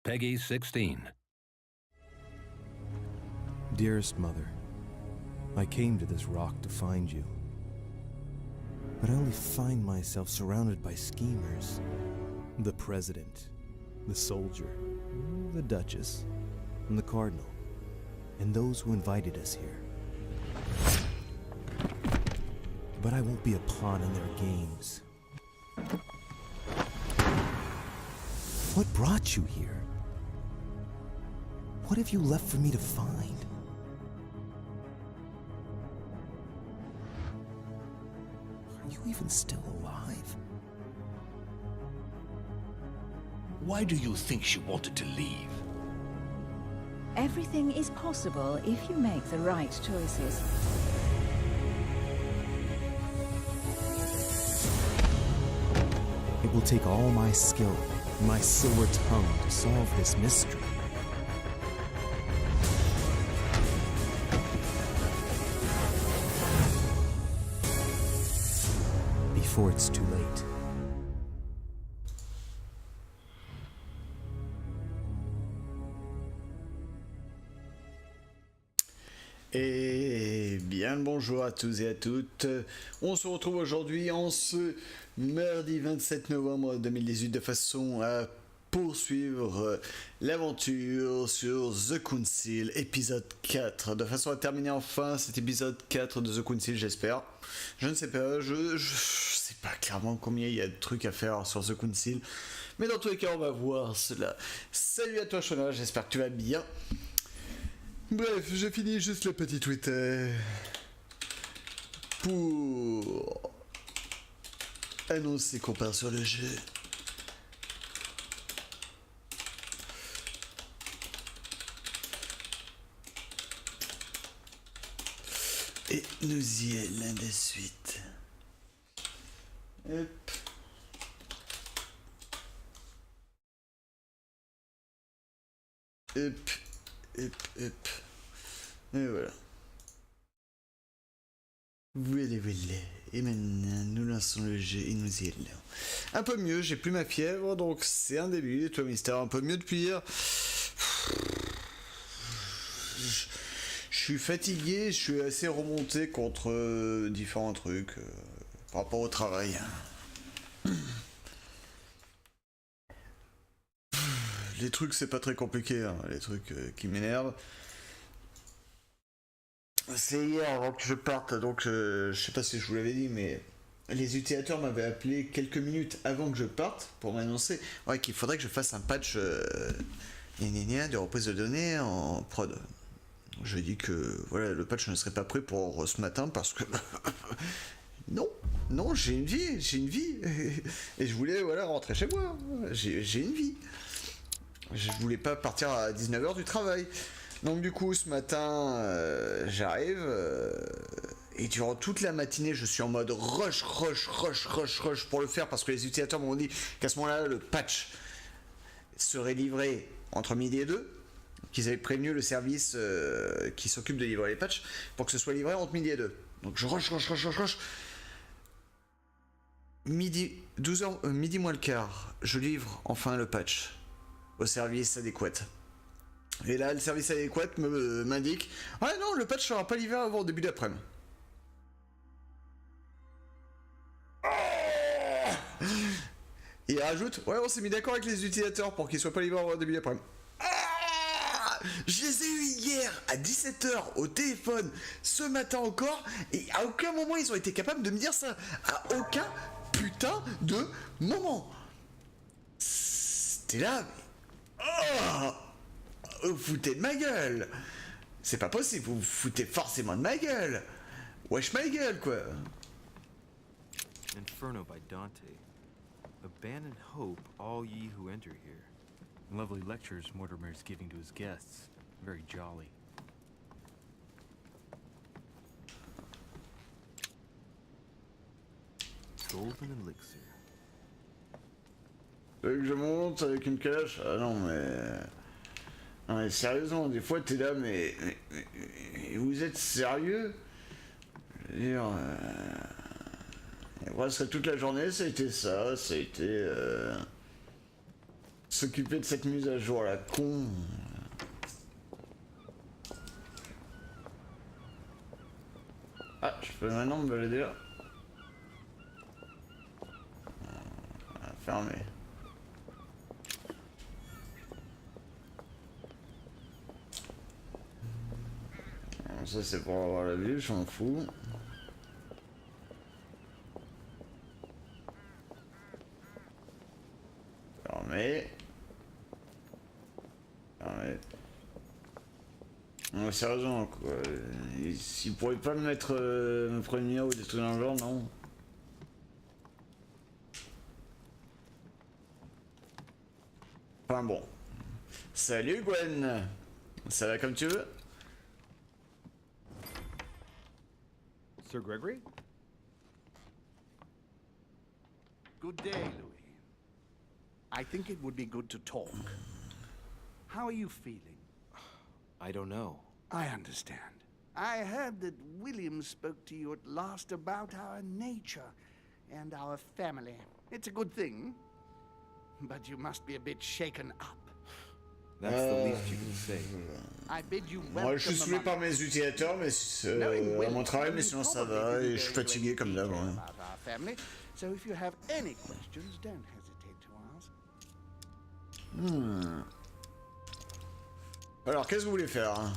Peggy 16. Dearest Mother, I came to this rock to find you. But I only find myself surrounded by schemers. The President, the soldier, the Duchess, and the Cardinal, and those who invited us here. But I won't be a pawn in their games. What brought you here? What have you left for me to find? Are you even still alive? Why do you think she wanted to leave? Everything is possible if you make the right choices. It will take all my skill and my silver tongue to solve this mystery. Before it's too late. Et bien le bonjour à tous et à toutes. On se retrouve aujourd'hui en ce mardi 27 novembre 2018 de façon à poursuivre l'aventure sur The Council épisode 4, de façon à terminer enfin cet épisode 4 de The Council, j'espère. Je ne sais pas, je sais pas clairement combien il y a de trucs à faire sur The Council, mais dans tous les cas on va voir cela. Salut à toi Shona, j'espère que tu vas bien. Bref, je finis juste le petit Twitter pour annoncer qu'on part sur le jeu. Et nous y allons de suite. Hop. Hop. Hop, hop. Et voilà. Voilà. Et maintenant, nous lançons le jeu et nous y allons. Un peu mieux, j'ai plus ma fièvre, donc c'est un début. Toi, Mister, un peu mieux depuis hier. Je suis fatigué, je suis assez remonté contre différents trucs par rapport au travail. Les trucs, c'est pas très compliqué, hein, les trucs qui m'énervent. C'est hier avant que je parte, donc je sais pas si je vous l'avais dit, mais les utilisateurs m'avaient appelé quelques minutes avant que je parte pour m'annoncer qu'il faudrait que je fasse un patch de reprise de données en prod. Je lui ai dit que voilà, le patch ne serait pas prêt pour ce matin parce que non, j'ai une vie, et je voulais rentrer chez moi. J'ai une vie. Je voulais pas partir à 19h du travail. Donc du coup ce matin j'arrive et durant toute la matinée je suis en mode rush pour le faire parce que les utilisateurs m'ont dit qu'à ce moment-là le patch serait livré entre midi et 2, qu'ils avaient prévenu le service qui s'occupe de livrer les patchs pour que ce soit livré entre midi et 2. Donc je rush. Midi, 12h, midi moins le quart, je livre enfin le patch au service adéquat. Et là, le service adéquat m'indique « Ah non, le patch sera pas livré avant le début d'après-midi. » Et il rajoute « Ouais, on s'est mis d'accord avec les utilisateurs pour qu'ils soient pas livrés avant le début d'après-midi. » Je les ai eu hier à 17h au téléphone, ce matin encore, et à aucun moment ils ont été capables de me dire ça. À aucun putain de moment. C'était là, mais... vous foutez de ma gueule. C'est pas possible, vous foutez forcément de ma gueule. Wesh ma gueule, quoi. Inferno by Dante. Abandon hope, all ye who enter here. Lovely lectures Mortimer is giving to his guests. Very jolly. Golden elixir. Que je monte avec une calèche? Ah non, mais... Non mais sérieusement, des fois t'es là, mais vous êtes sérieux? Je veux dire, et presque toute la journée, ça a été ça, ça a été... S'occuper de cette mise à jour, la con. Ah, je peux maintenant me balader là. Fermé. Ça c'est pour avoir la vue, je m'en fous. Fermé. Fermé. Non, sérieusement quoi. Ils pourraient pas me mettre me prévenir ou des trucs dans le genre, non? Enfin bon. Salut Gwen. Ça va comme tu veux? Sir Gregory? Good day, Louis. I think it would be good to talk. How are you feeling? I don't know. I understand. I heard that William spoke to you at last about our nature and our family. It's a good thing, but you must be a bit shaken up. That's the least you can say. I bid you Moi je suis saoulé par mes utilisateurs mais à mon travail, mais sinon ça va et je suis fatigué comme d'hab. Ouais. So if you have any questions, don't hesitate to ask. Alors qu'est-ce que vous voulez faire, hein?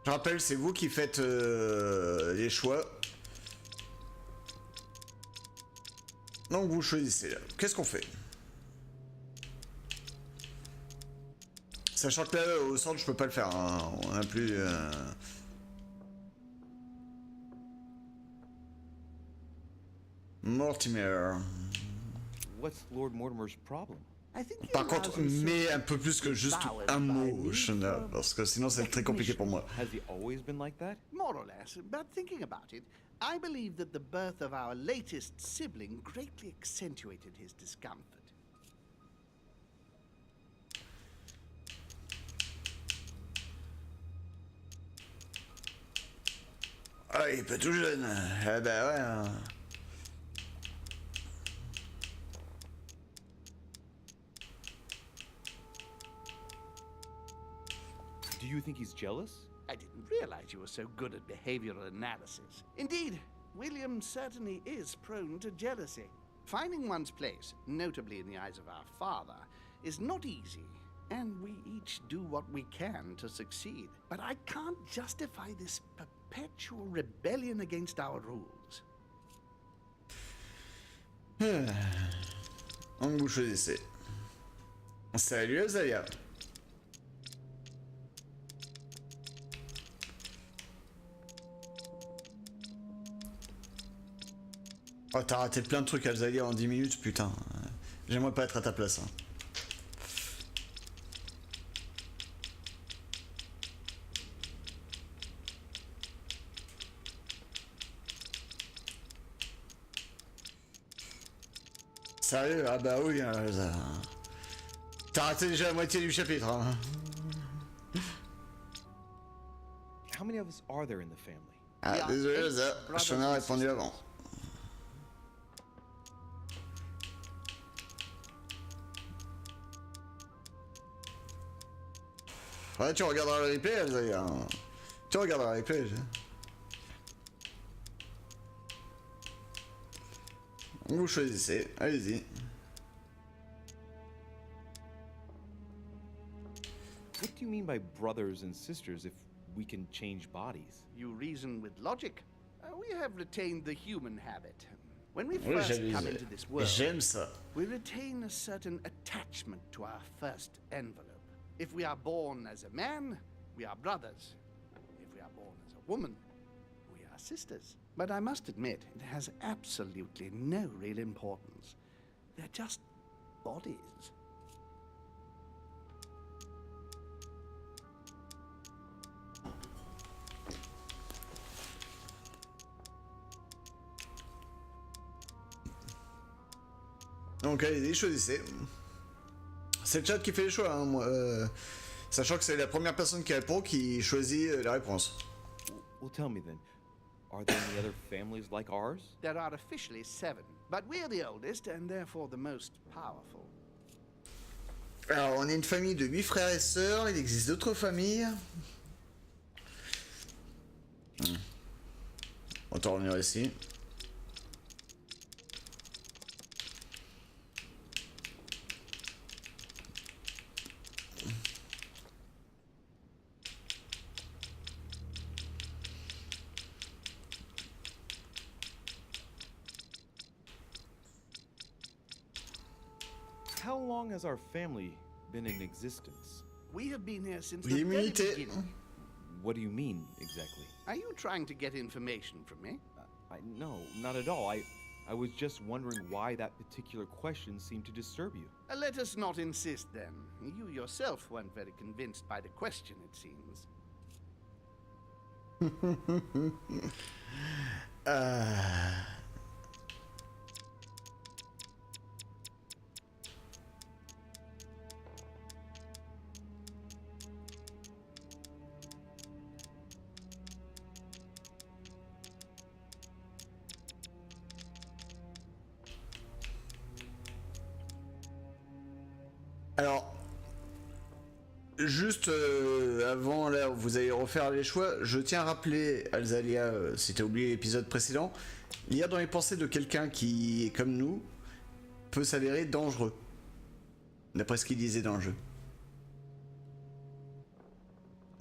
Je rappelle, c'est vous qui faites les choix. Donc vous choisissez. Qu'est-ce qu'on fait? Sachant que là, au centre, je peux pas le faire. Hein. On a plus. Mortimer. What's Lord Mortimer's problem? Par contre, mets un peu plus que juste un mot, Shona, parce que sinon c'est très compliqué pour moi. Has he always been like that? More or less, but thinking about it, I believe that the birth of our latest sibling greatly accentuated his discomfort. Ah, il est pas tout jeune. Ah bah ouais. Hein. Do you think he's jealous? I didn't realize you were so good at behavioral analysis. Indeed, William certainly is prone to jealousy. Finding one's place, notably in the eyes of our father, is not easy, and we each do what we can to succeed. But I can't justify this perpetual rebellion against our rules. Donc vous choisissez. Salut Azalea. Oh, t'as raté plein de trucs Azalea en 10 minutes, putain. J'aimerais pas être à ta place. Hein. Sérieux? Ah bah oui, t'as raté déjà la moitié du chapitre. Hein. How many of us are there in the family? Ah, désolé, je t'en ai répondu avant. Ouais, tu regarderas le replay, Elsa. Tu regarderas le replay. Vous choisissez, allez-y. What do you mean by brothers and sisters if we can change bodies? You reason with logic. We have retained the human habit. When we first come into this world, we retain a certain attachment to our first envelope. If we are born as a man, we are brothers. If we are born as a woman, we are sisters. But I must admit, it has absolutely no real importance. They're just bodies. Donc allez-y, choisissez. C'est le chat qui fait les choix, hein, moi, sachant que c'est la première personne qui répond qui choisit la réponse. Well, tell me then. Are there any other families like ours? There are officially 7, but we're the oldest and therefore the most powerful. Alors, on est une famille de 8 frères et sœurs. Il existe d'autres familles. On va revenir ici. How long has our family been in existence? We have been here since the very L'immunité. beginning. What do you mean, exactly? Are you trying to get information from me? No, not at all. I was just wondering why that particular question seemed to disturb you. Let us not insist then. You yourself weren't very convinced by the question, it seems. Alors, juste avant, là, vous allez refaire les choix. Je tiens à rappeler, Alzalia, si t'as oublié l'épisode précédent, lire dans les pensées de quelqu'un qui est comme nous peut s'avérer dangereux. D'après ce qu'il disait dans le jeu.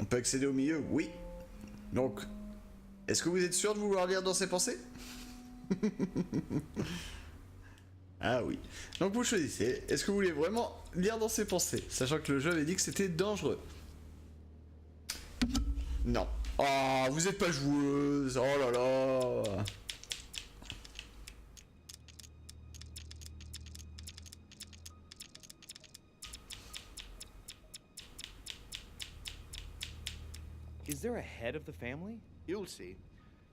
On peut accéder au milieu? Oui. Donc, est-ce que vous êtes sûr de vouloir lire dans ses pensées? Ah oui. Donc vous choisissez. Est-ce que vous voulez vraiment lire dans ses pensées, sachant que le jeu avait dit que c'était dangereux? Non. Oh, vous êtes pas joueuse. Oh là là. Is there a head of the family? You'll see.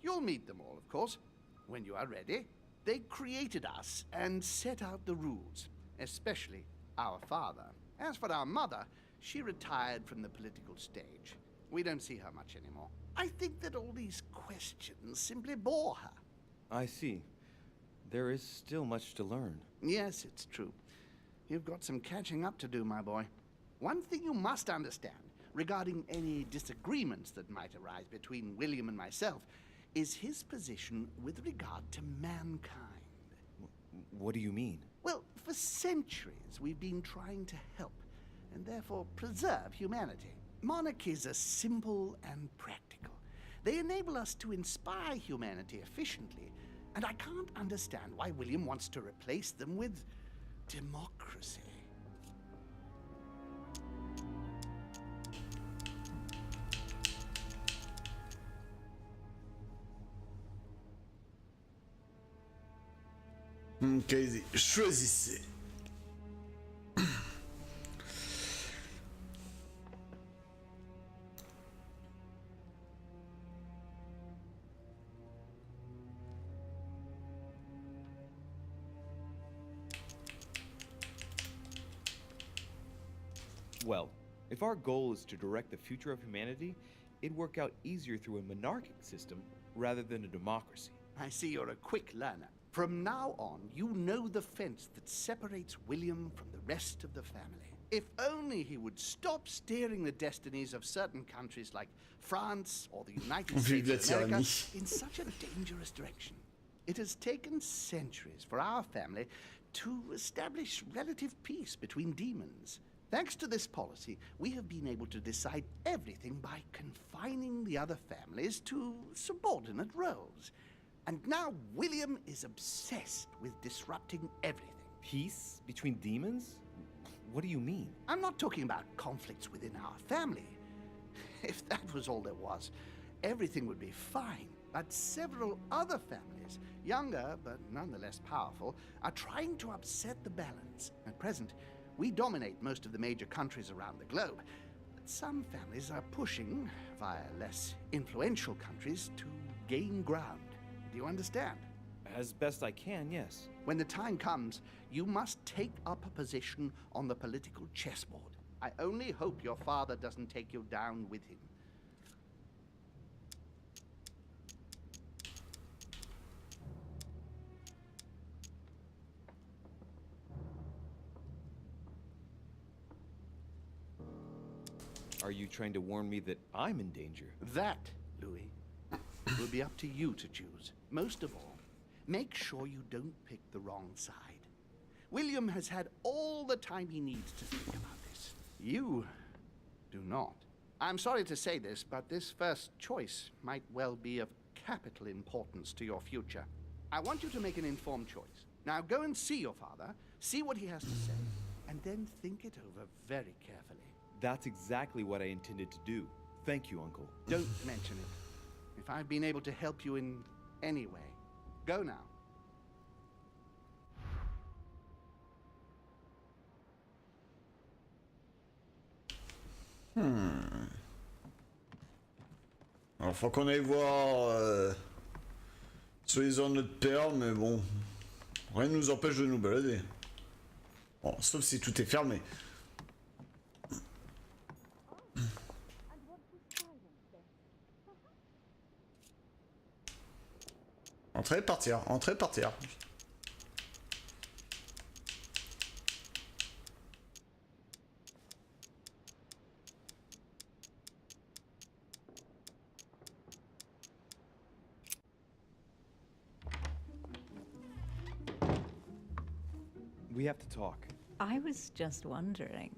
You'll meet them all, of course, when you are ready. They created us and set out the rules, especially our father. As for our mother, she retired from the political stage. We don't see her much anymore. I think that all these questions simply bore her. I see. There is still much to learn. Yes, it's true. You've got some catching up to do, my boy. One thing you must understand regarding any disagreements that might arise between William and myself is his position with regard to mankind. What do you mean? Well, for centuries we've been trying to help, and therefore preserve humanity. Monarchies are simple and practical. They enable us to inspire humanity efficiently, and I can't understand why William wants to replace them with democracy. Casey, choisissez. Well, if our goal is to direct the future of humanity, it'd work out easier through a monarchic system rather than a democracy. I see you're a quick learner. From now on, you know the fence that separates William from the rest of the family. If only he would stop steering the destinies of certain countries like France or the United States of America in such a dangerous direction. It has taken centuries for our family to establish relative peace between demons. Thanks to this policy, we have been able to decide everything by confining the other families to subordinate roles. And now William is obsessed with disrupting everything. Peace between demons? What do you mean? I'm not talking about conflicts within our family. If that was all there was, everything would be fine. But several other families, younger but nonetheless powerful, are trying to upset the balance. At present, we dominate most of the major countries around the globe. But some families are pushing, via less influential countries, to gain ground. Do you understand? As best I can, yes. When the time comes, you must take up a position on the political chessboard. I only hope your father doesn't take you down with him. Are you trying to warn me that I'm in danger? That, Louis, will be up to you to choose. Most of all, make sure you don't pick the wrong side. William has had all the time he needs to think about this. You do not. I'm sorry to say this, but this first choice might well be of capital importance to your future. I want you to make an informed choice. Now go and see your father, see what he has to say, and then think it over very carefully. That's exactly what I intended to do. Thank you, Uncle. Don't mention it. If I've been able to help you in any way, go now. Alors, faut qu'on aille voir sur les zones de perles, mais bon, rien ne nous empêche de nous balader. Bon, sauf si tout est fermé. Entrer, partir, entrer, partir. We have to talk. I was just wondering.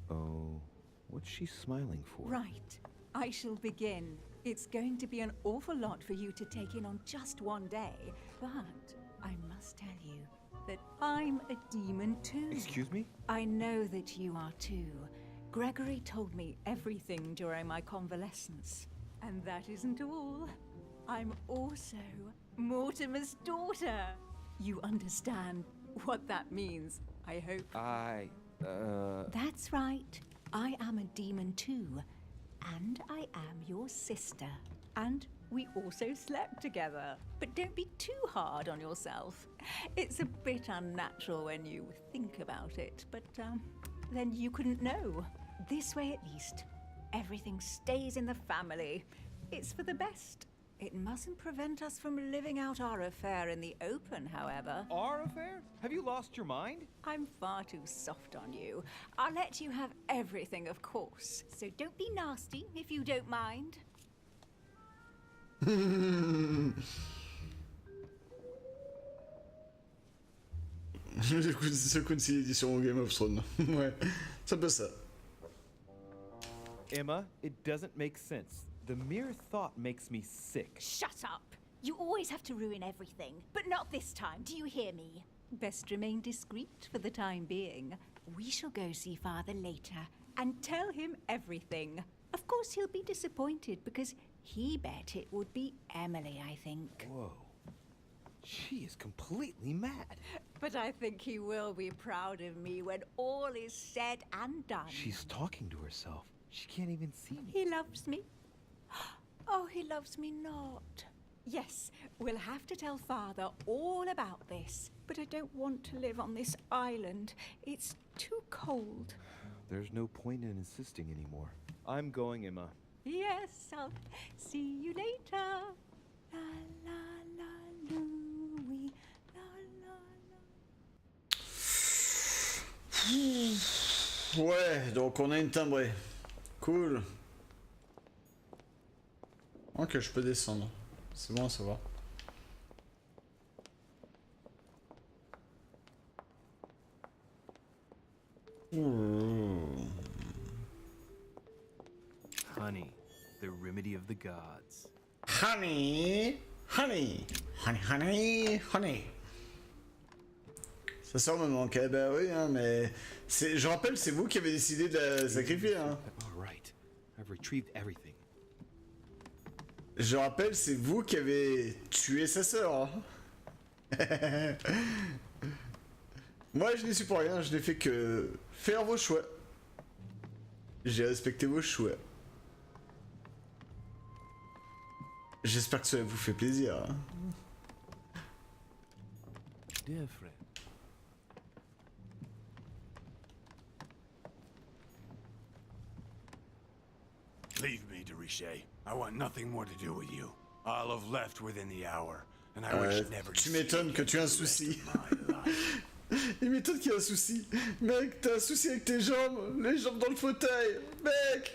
Oh, what's she smiling for? Right. I shall begin. It's going to be an awful lot for you to take in on just one day, but I must tell you that I'm a demon too. Excuse me? I know that you are too. Gregory told me everything during my convalescence. And that isn't all. I'm also Mortimer's daughter. You understand what that means, I hope. That's right. I am a demon too. And I am your sister. And we also slept together. But don't be too hard on yourself. It's a bit unnatural when you think about it, but then you couldn't know. This way at least, everything stays in the family. It's for the best. It mustn't prevent us from living out our affair in the open, however. Our affair? Have you lost your mind? I'm far too soft on you. I'll let you have everything, of course. So don't be nasty, if you don't mind. C'est comme si l'édition Game of Thrones. Ouais, c'est un peu ça. Emma, it doesn't make sense. The mere thought makes me sick. Shut up! You always have to ruin everything. But not this time, do you hear me? Best remain discreet for the time being. We shall go see Father later and tell him everything. Of course, he'll be disappointed because he bet it would be Emily, I think. Whoa. She is completely mad. But I think he will be proud of me when all is said and done. She's talking to herself. She can't even see me. He loves me. Oh, he loves me not. Yes, we'll have to tell Father all about this. But I don't want to live on this island. It's too cold. There's no point in insisting anymore. I'm going, Emma. Yes, I'll see you later. La la la Louis. La la la. Ouais, donc on a une timbrée. Cool. Ok, je peux descendre. C'est bon à savoir. Honey, the remedy of the gods. Honey, honey, honey, honey, honey. Ça sort me manquait, bah oui, hein, mais je rappelle, c'est vous qui avez décidé de la sacrifier, hein. All right. I've retrieved everything. Je rappelle, c'est vous qui avez tué sa sœur. Hein. Moi, je n'y suis pour rien, je n'ai fait que faire vos choix. J'ai respecté vos choix. J'espère que cela vous fait plaisir. Hein. Dear friend. Leave me, Richet. I want nothing more to do with you. I'll have left within the hour, and I wish never to Tu see m'étonnes que you tu as un the rest souci. of my life. Il m'étonne qu'il y a un souci. Mec, t'as un souci avec tes jambes. Les jambes dans le fauteuil. Mec.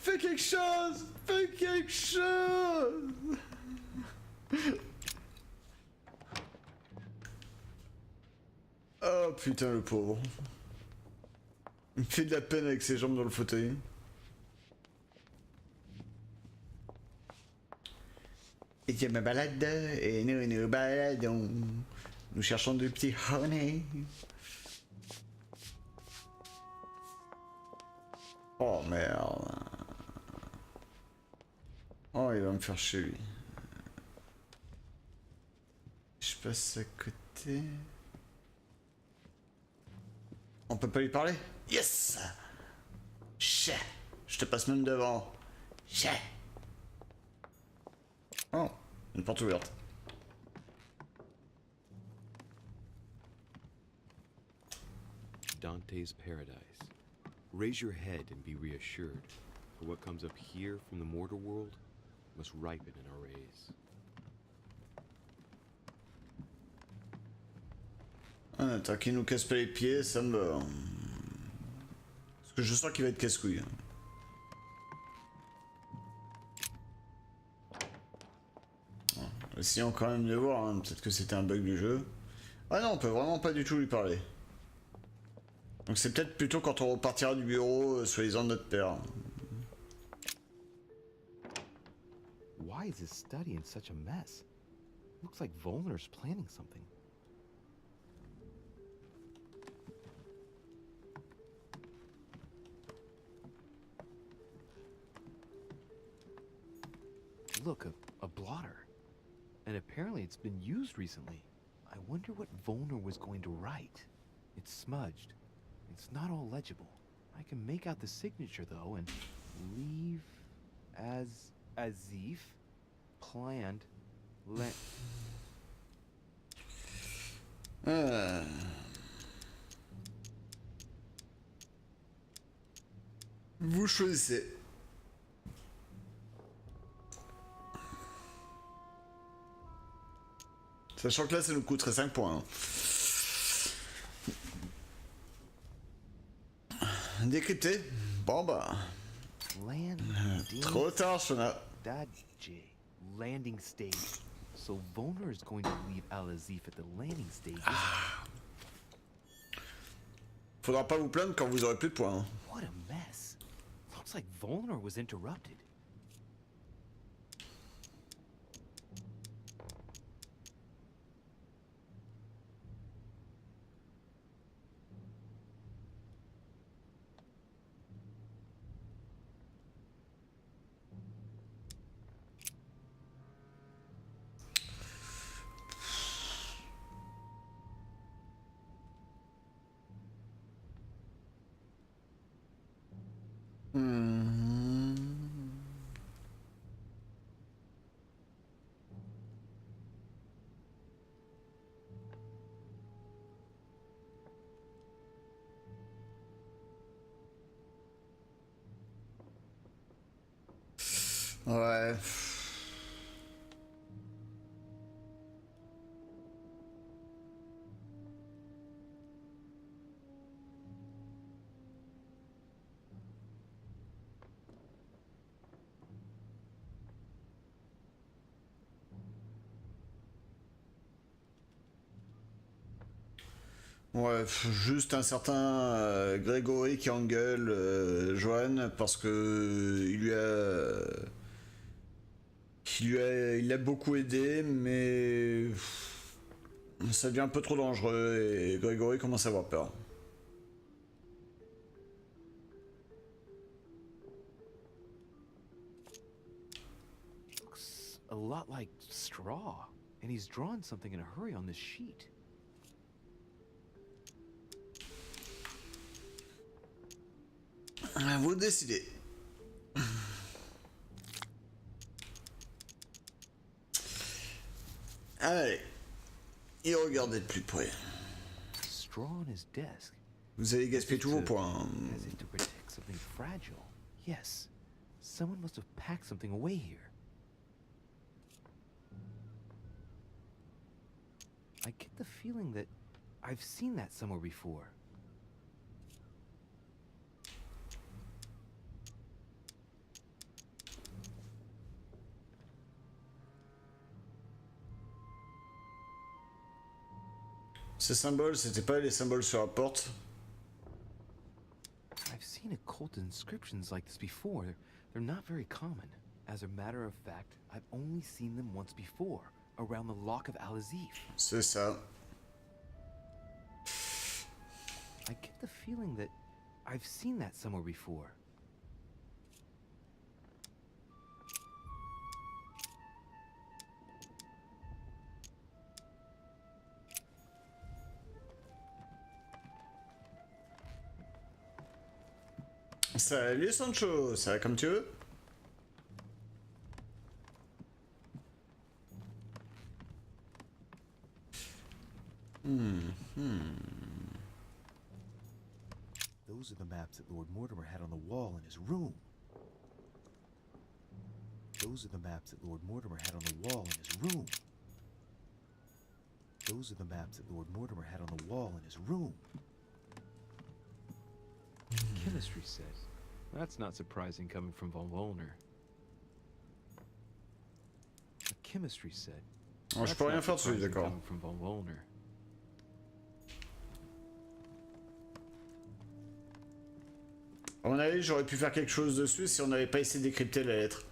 Fais quelque chose! Fais quelque chose! Oh putain, le pauvre. Il me fait de la peine avec ses jambes dans le fauteuil. Et je me balade et nous baladons. Nous cherchons de petits honey. Oh merde. Oh, il va me faire chier lui. Je passe à côté. On peut pas lui parler? Yes! Chais! Je te passe même devant. Chais! Oh, une porte ouverte. Dante's Paradise. Raise your head and be reassured, for what comes up here from the mortal world must ripen in our rays. Ah, tant qu'il nous casse pas les pieds, ça me va. Parce que je sens qu'il va être casse-couille. Essayons quand même de voir, hein. Peut-être que c'était un bug du jeu. Ah non, on peut vraiment pas du tout lui parler. Donc c'est peut-être plutôt quand on repartira du bureau, soi-disant de notre père. Why is his study in such a mess? Looks like Volner's planning something. Look, a blotter. And apparently it's been used recently. I wonder what Volner was going to write. It's smudged. It's not all legible. I can make out the signature though and leave as if planned. Vous choisissez. Sachant que là, ça nous coûterait 5 points. Hein. Décrypté. Bon bah. Trop tard, Shona. Landing stage. So Volner is going to leave Al-Azif at the landing stage. Faudra pas vous plaindre quand vous aurez plus de points. Hein. What a mess. Looks like Volner was interrupted. Ouais. Ouais, juste un certain Grégory qui engueule Johan parce que il l'a beaucoup aidé, mais ça devient un peu trop dangereux et Grégory commence à avoir peur. Looks a lot like straw, and he's drawn something in a hurry on this sheet. Vous décidez. Allez, et regardez de plus près. Straw on his desk. Vous avez gaspillé tous vos points. As if to protect something fragile. Yes, someone must have packed something away here. I get the feeling that I've seen that somewhere before. Ces symboles, c'était pas les symboles sur la porte? I've seen occult inscriptions like this before. They're not very common. As a matter of fact, I've only seen them once before, around the Lock of Al-Azif. C'est ça. I get the feeling that I've seen that somewhere before. Salut Sancho, ça va comme tu veux? Those are the maps that Lord Mortimer had on the wall in his room. Those are the maps that Lord Mortimer had on the wall in his room. Those are the maps that Lord Mortimer had on the wall in his room. Chemistry set. That's not surprising coming from Von Wollner. A chemistry set. Oh, je peux rien faire dessus, d'accord. Coming from Von Wollner. À mon avis, j'aurais pu faire quelque chose dessus si on n'avait pas essayé de décrypter la lettre.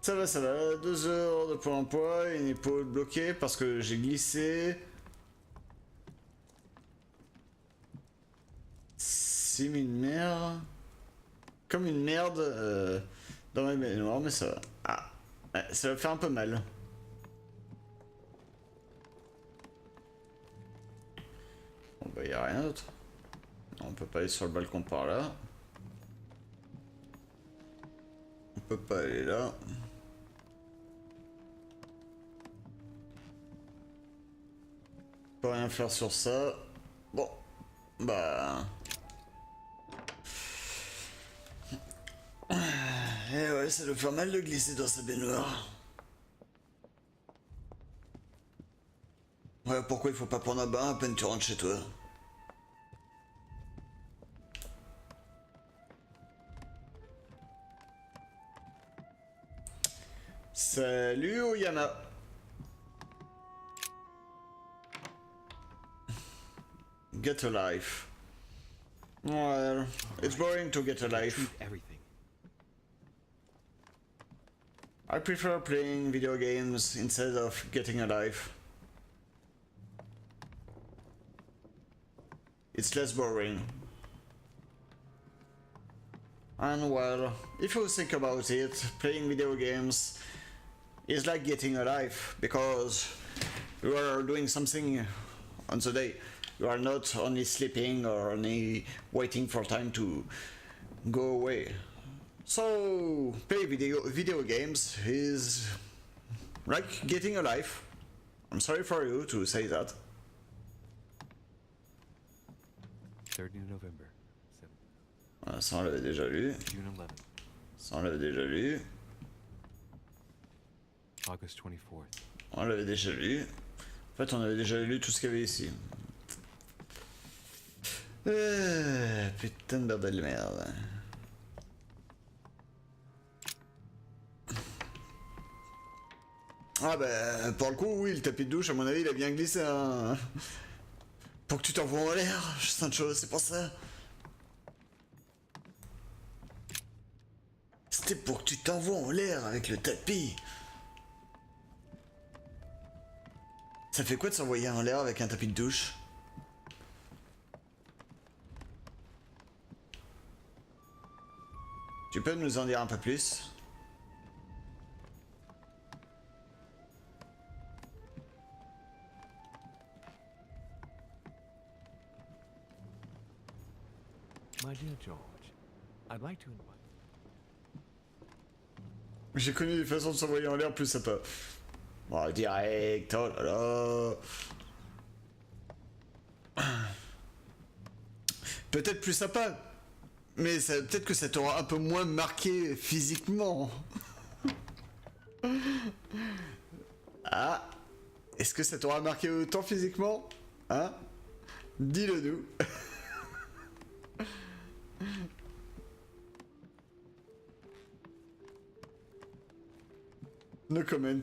Ça va, ça va. 2 heures de Pôle emploi, une épaule bloquée parce que j'ai glissé. 6000 merde. Comme une merde dans ma baignoire, mais ça va. Ah, ouais, ça va faire un peu mal. Bon bah y a rien d'autre. On peut pas aller sur le balcon par là. On peut pas aller là. On peut rien faire sur ça. Bon, bah... Eh ouais, ça doit faire mal de glisser dans sa baignoire. Ouais, pourquoi il faut pas prendre un bain à peine tu rentres chez toi? Salut Oyama. Get a life. Well, it's boring to get a life. Everything. I prefer playing video games instead of getting a life. It's less boring. And well, if you think about it, playing video games is like getting a life, because you are doing something on the day. You are not only sleeping or only waiting for time to go away. So, play video games is like getting a life. I'm sorry for you to say that. 3rd new November. Voilà, ça on l'avait déjà lu. June 11th. Ça on l'avait déjà lu. August 24th. On l'avait déjà lu. En fait, on avait déjà lu tout ce qu'il y avait ici. Putain de bordel de merde. Ah bah, pour le coup, oui, le tapis de douche, à mon avis, il a bien glissé. Hein. Pour que tu t'envoies en l'air, Sancho, c'est pour ça. C'était pour que tu t'envoies en l'air avec le tapis. Ça fait quoi de s'envoyer en l'air avec un tapis de douche? Tu peux nous en dire un peu plus? My dear George, I'd like to invite... J'ai connu des façons de s'envoyer en l'air plus sympa. Bon, direct, oh là là. Peut-être plus sympa, mais peut-être que ça t'aura un peu moins marqué physiquement. Ah, est-ce que ça t'aura marqué autant physiquement? Hein? Dis-le nous. No comment.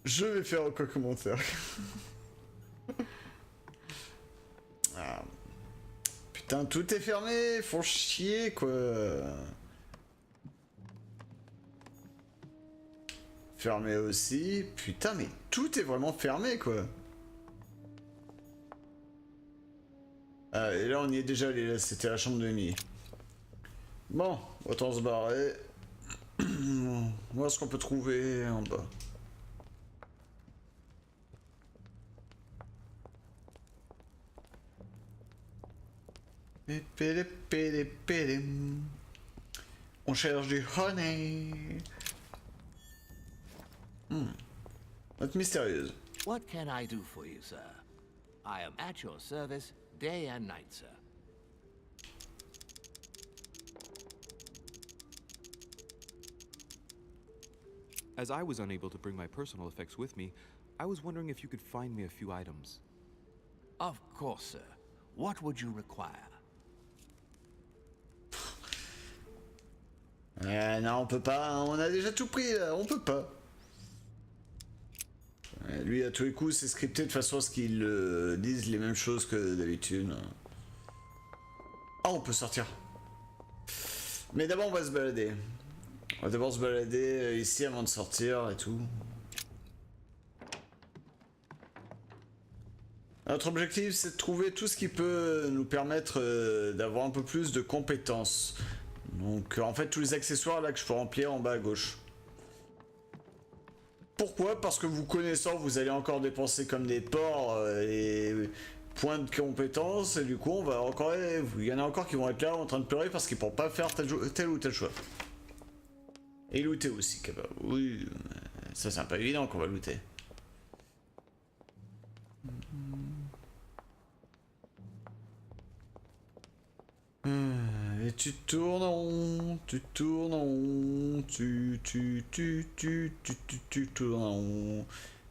Je vais faire aucun commentaire. Ah. Putain, tout est fermé, font chier quoi. Fermé aussi. Putain, mais tout est vraiment fermé quoi. Ah, et là on y est déjà allé, là c'était la chambre de nuit. Bon, autant se barrer. Voir ce qu'on peut trouver en bas. On cherche du honey. Note mystérieuse. What can I do for you, sir? I am at your service day and night, sir. As I was unable to bring my personal effects with me, I was wondering if you could find me a few items. Of course, sir. What would you require? Non, on peut pas, on a déjà tout pris là, on peut pas. Lui, à tous les coups, c'est scripté de façon à ce qu'il dise les mêmes choses que d'habitude. Ah, on peut sortir. Mais d'abord, on va se balader. On va d'abord se balader ici avant de sortir et tout. Notre objectif, c'est de trouver tout ce qui peut nous permettre d'avoir un peu plus de compétences. Donc, en fait, tous les accessoires là que je peux remplir en bas à gauche. Pourquoi? Parce que vous connaissant, vous allez encore dépenser comme des porcs et points de compétences, et du coup, on va encore, il y en a encore qui vont être là en train de pleurer parce qu'ils pourront pas faire tel ou tel choix. Et looter aussi, capable. Oui, ça c'est un peu évident qu'on va looter. Et tu tournes en rond, tu tournes en rond, tu tournes en rond,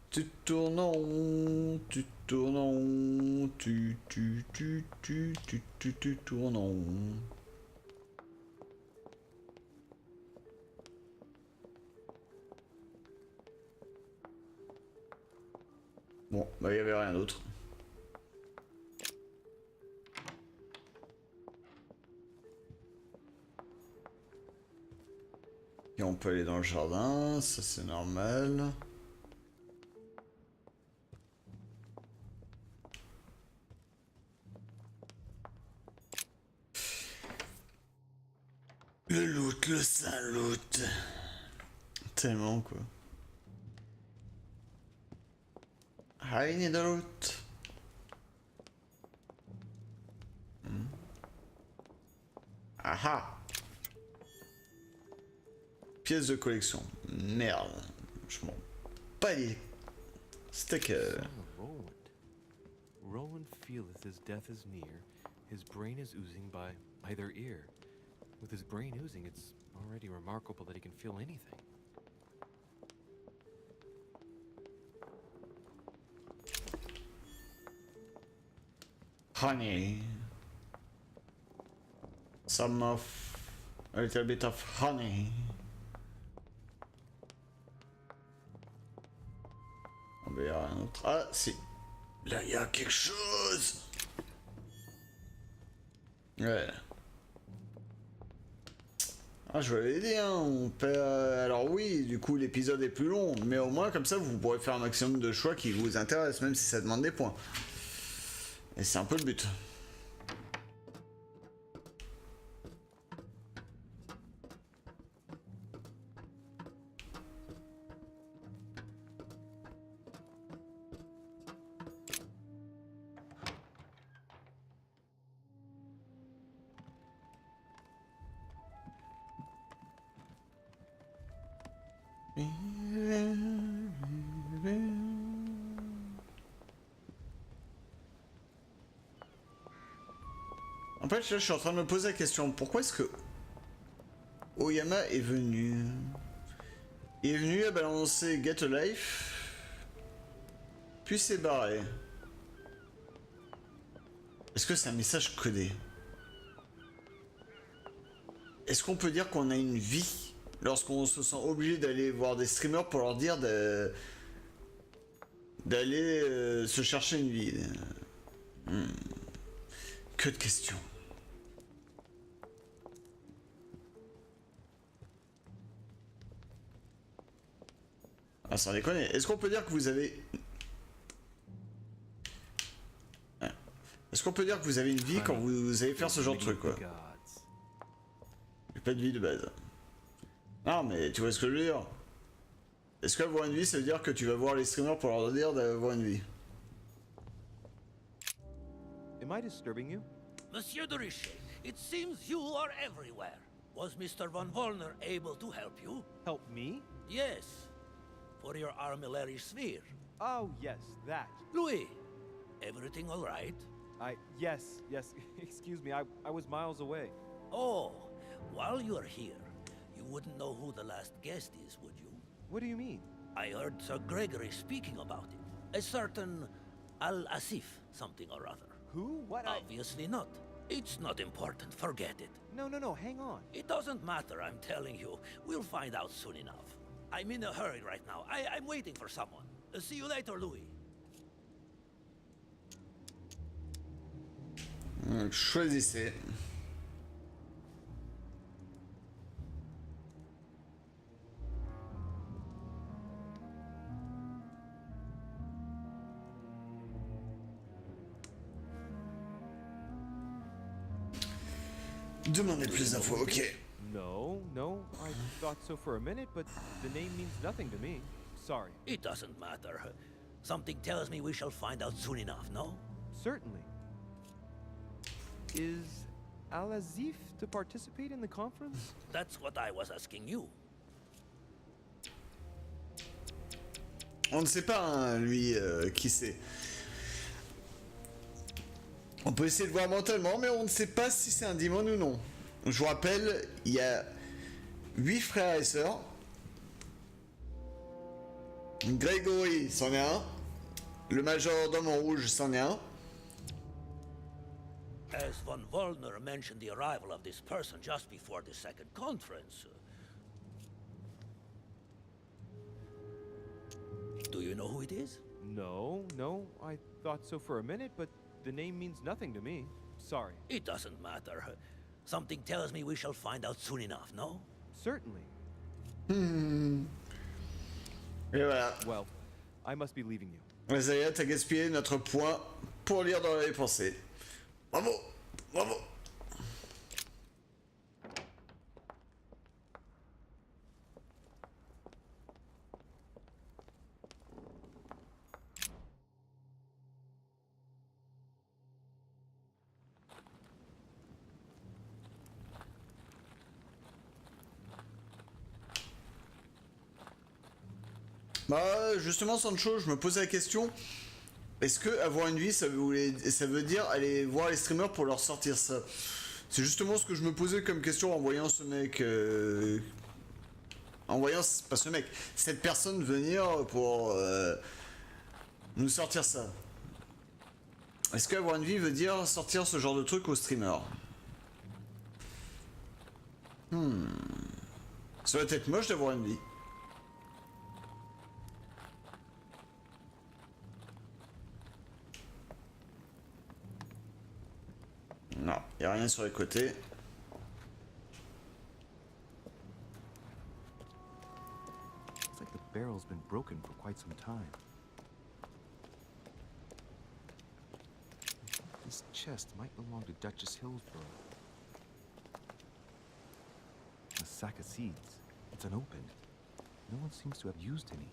tu tournes en rond, tu tournes en rond, tu tournes en rond. Bon, bah il y avait rien d'autre. Et on peut aller dans le jardin, ça c'est normal. Le loot, le saint loot. Tellement quoi. I need a loot. Aha. Pièce de collection. Merde. Je m'en bats les steaks. Roland feeleth his death is near. His brain is oozing by either ear. With his brain oozing, it's already remarkable that he can feel anything. Honey. Some of a little bit of honey. On verra un autre. Ah si. Là il y a quelque chose. Ouais. Ah je vous l'avais dit hein, on peut... Alors oui, du coup l'épisode est plus long, mais au moins comme ça vous pourrez faire un maximum de choix qui vous intéressent, même si ça demande des points. Et c'est un peu le but. En fait, là, je suis en train de me poser la question, pourquoi est-ce que Oyama est venu? Il est venu à balancer Get a Life, puis s'est barré. Est-ce que c'est un message codé? est-ce qu'on peut dire qu'on a une vie lorsqu'on se sent obligé d'aller voir des streamers pour leur dire d'aller se chercher une vie? Que de questions. Ah, sans déconner. Est-ce qu'on peut dire que vous avez... Est-ce qu'on peut dire que vous avez une vie quand vous allez faire ce genre de truc, quoi? J'ai pas de vie de base. Non, mais tu vois ce que je veux dire? Est-ce qu'avoir une vie, ça veut dire que tu vas voir les streamers pour leur dire d'avoir une vie? Am I disturbing you? Monsieur de Richet, it seems you are everywhere. Was Mr. von Wollner able to help you? Help me? Yes. For your armillary sphere. Oh, yes, that. Louis, everything all right? Yes. Excuse me, I was miles away. Oh, while you're here, you wouldn't know who the last guest is, would you? What do you mean? I heard Sir Gregory speaking about it. A certain Al-Asif something or other. Who? What? Obviously not. It's not important, forget it. No, hang on. It doesn't matter, I'm telling you. We'll find out soon enough. I'm in a hurry right now. I'm waiting for someone. See you later, Louis. Choisissez. Demandez plus d'infos, ok. No, I thought so for a minute, but the name means nothing to me. Sorry. It doesn't matter. Something tells me we shall find out soon enough, no? Certainly. Is Al-Azif to participate in the conference? That's what I was asking you. On ne sait pas, hein, lui, qui c'est. On peut essayer de voir mentalement, mais on ne sait pas si c'est un démon ou non. Je vous rappelle, il y a 8 frères et sœurs. Grégory, c'en est un. Le majordome en rouge, c'en est un. As von Wollner mentioned the arrival of this person just before the second conference. Do you know who it is? No, I thought so for a minute, but the name means nothing to me. Sorry. It doesn't matter. Something tells me we shall find out soon enough, no? Certainly. Et voilà. Well, I must be leaving you. Zaya, t'as gaspillé notre point pour lire dans les pensées. Bravo, bravo. Bah justement Sancho, je me posais la question, est-ce que avoir une vie ça veut dire aller voir les streamers pour leur sortir ça? C'est justement ce que je me posais comme question en voyant ce mec, en voyant, pas ce mec, cette personne venir pour nous sortir ça. Est-ce qu'avoir une vie veut dire sortir ce genre de truc aux streamers? Ça va être moche d'avoir une vie. Non, il n'y a rien sur les côtés. Looks like the barrel's been broken for quite some time. This chest might belong to Duchess Hillsborough. A sack of seeds. It's unopened. No one seems to have used any.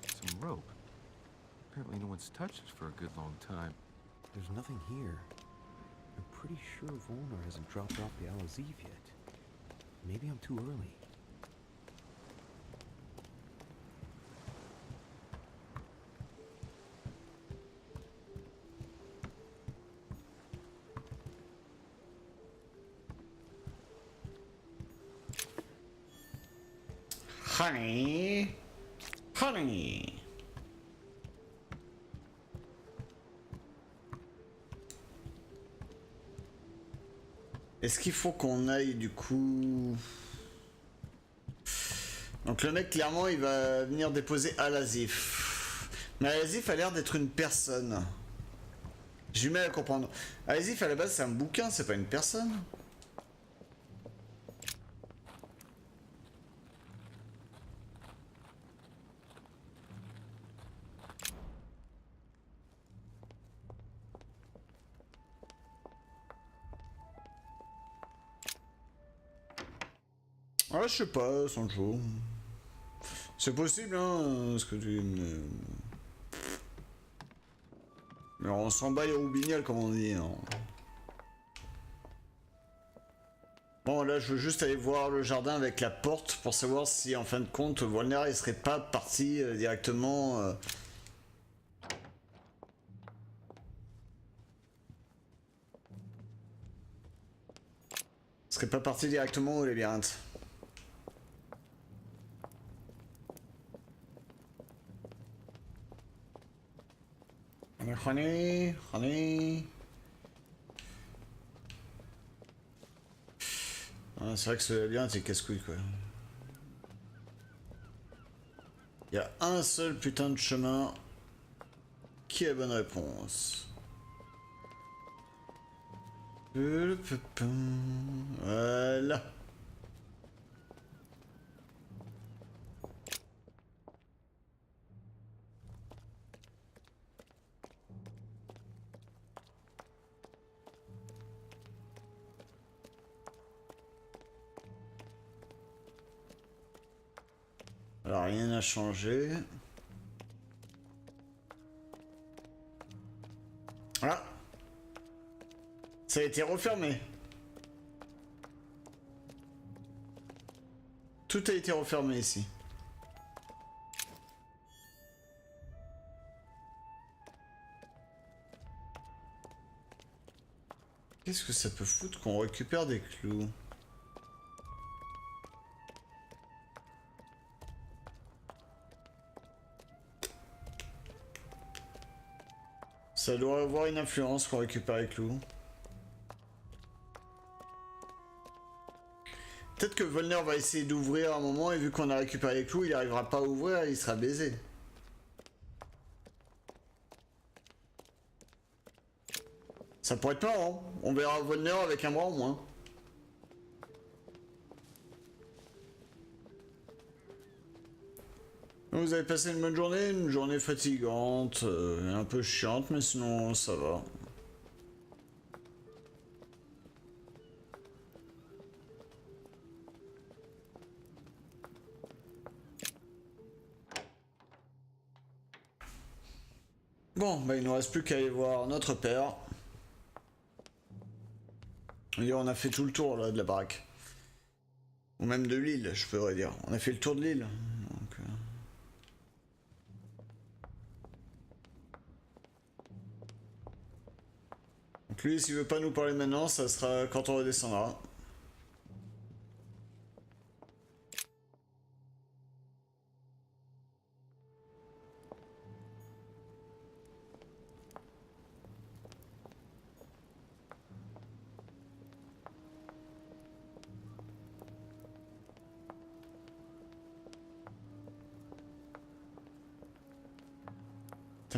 Some rope. Apparently no one's touched it for a good long time. There's nothing here. I'm pretty sure Volner hasn't dropped off the Al-Azif yet. Maybe I'm too early. Honey. Honey. Est-ce qu'il faut qu'on aille du coup... Donc le mec clairement il va venir déposer Al-Azif. Mais Al-Azif a l'air d'être une personne. J'ai du mal à comprendre. Al-Azif à la base c'est un bouquin, c'est pas une personne. Ah, je sais pas, Sancho. C'est possible, hein, ce que tu... Mais on s'en bat les roubignoles, comme on dit. Hein. Bon, là, je veux juste aller voir le jardin avec la porte pour savoir si, en fin de compte, Volner, il serait pas parti directement... serait pas parti directement au labyrinthe. Honey. Ah, c'est vrai que ce labyrinthe c'est casse-couille quoi. Il y a un seul putain de chemin qui est la bonne réponse. Voilà. Alors rien n'a changé. Ah, ça a été refermé. Tout a été refermé ici. Qu'est-ce que ça peut foutre qu'on récupère des clous? Ça doit avoir une influence qu'on récupère les clous. Peut-être que Volner va essayer d'ouvrir un moment et vu qu'on a récupéré les clous, il n'arrivera pas à ouvrir et il sera baisé. Ça pourrait être marrant. On verra Volner avec un bras en moins. Vous avez passé une bonne journée? Une journée fatigante, un peu chiante, mais sinon ça va. Bon, bah il nous reste plus qu'à aller voir notre père. Et on a fait tout le tour là de la baraque. Ou même de l'île, je pourrais dire. On a fait le tour de l'île. Donc lui, s'il veut pas nous parler maintenant, ça sera quand on redescendra.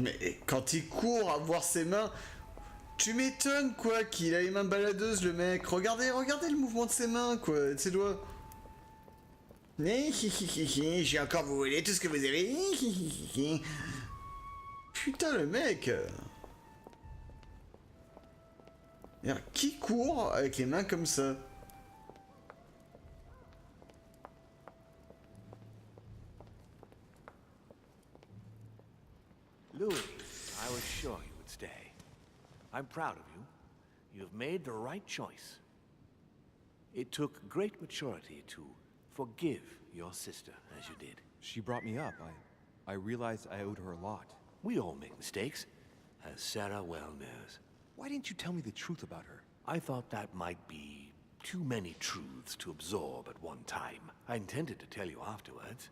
Mais quand il court à voir ses mains, tu m'étonnes quoi qu'il a les mains baladeuses le mec. Regardez le mouvement de ses mains quoi, de ses doigts. J'ai encore volé tout ce que vous avez. Putain le mec. Qui court avec les mains comme ça? Louis, I was sure you would stay. I'm proud of you. You've made the right choice. It took great maturity to forgive your sister as you did. She brought me up. I realized I owed her a lot. We all make mistakes, as Sarah well knows. Why didn't you tell me the truth about her? I thought that might be too many truths to absorb at one time. I intended to tell you afterwards.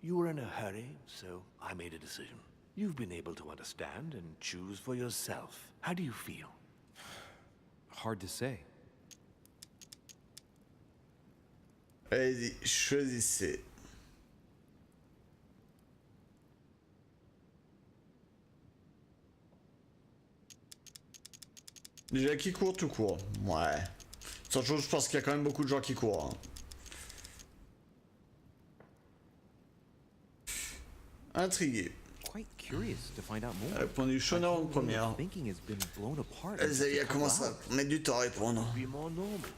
You were in a hurry, so I made a decision. You've been able to understand and choose for yourself. How do you feel? Hard to say. Allez-y, choisissez. Déjà qui court tout court. Ouais. Sachant, je pense qu'il y a quand même beaucoup de gens qui courent. Hein. Intrigué. Quite curious to find out more. Répondu Shona en première. Thinking has been blown apart. Elsa commence à mettre du temps à répondre. Be more normal.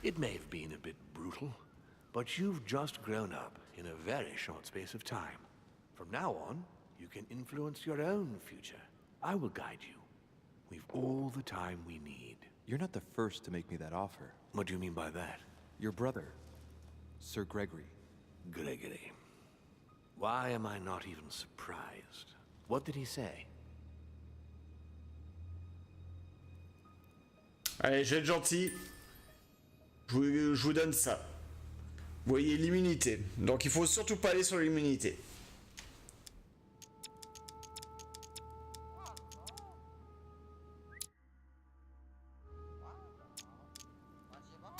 It may have been a bit brutal, but you've just grown up in a very short space of time. From now on, you can influence your own future. I will guide you. We've all the time we need. You're not the first to make me that offer. What do you mean by that? Your brother, Sir Gregory. Gregory. Why am I not even surprised? What did he say? Allez, je vais être gentil. Je vous donne ça. Vous voyez l'immunité. Donc il faut surtout pas aller sur l'immunité.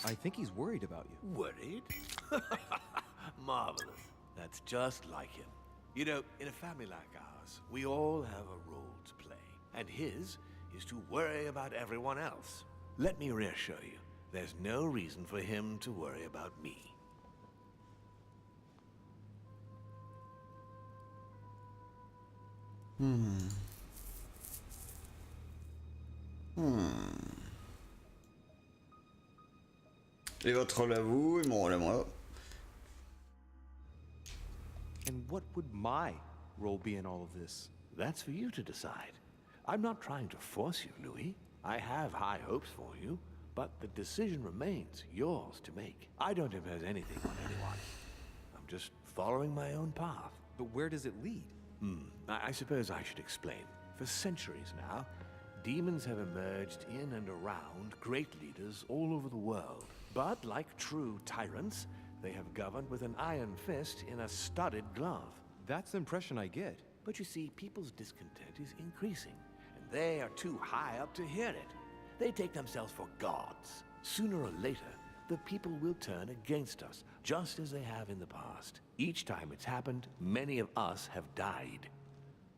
I think he's worried about you. Worried? Marvelous. That's just like him. You know, in a family like ours, we all have a role to play. And his is to worry about everyone else. Let me reassure you, there's no reason for him to worry about me. Et votre rôle à vous et mon rôle à moi. And what would my role be in all of this? That's for you to decide. I'm not trying to force you, Louis. I have high hopes for you, but the decision remains yours to make. I don't impose anything on anyone. I'm just following my own path. But where does it lead? I suppose I should explain. For centuries now, demons have emerged in and around great leaders all over the world. But like true tyrants, they have governed with an iron fist in a studded glove. That's the impression I get. But you see, people's discontent is increasing, and they are too high up to hear it. They take themselves for gods. Sooner or later, the people will turn against us, just as they have in the past. Each time it's happened, many of us have died.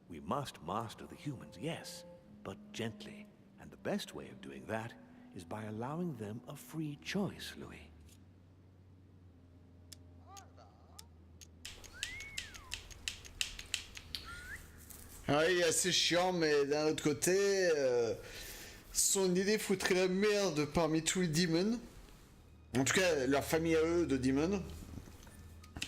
We must master the humans, yes, but gently. And the best way of doing that is by allowing them a free choice, Louis. Ah, il est assez chiant, mais d'un autre côté, son idée foutrait la merde parmi tous les demons. En tout cas, leur famille à eux de demons.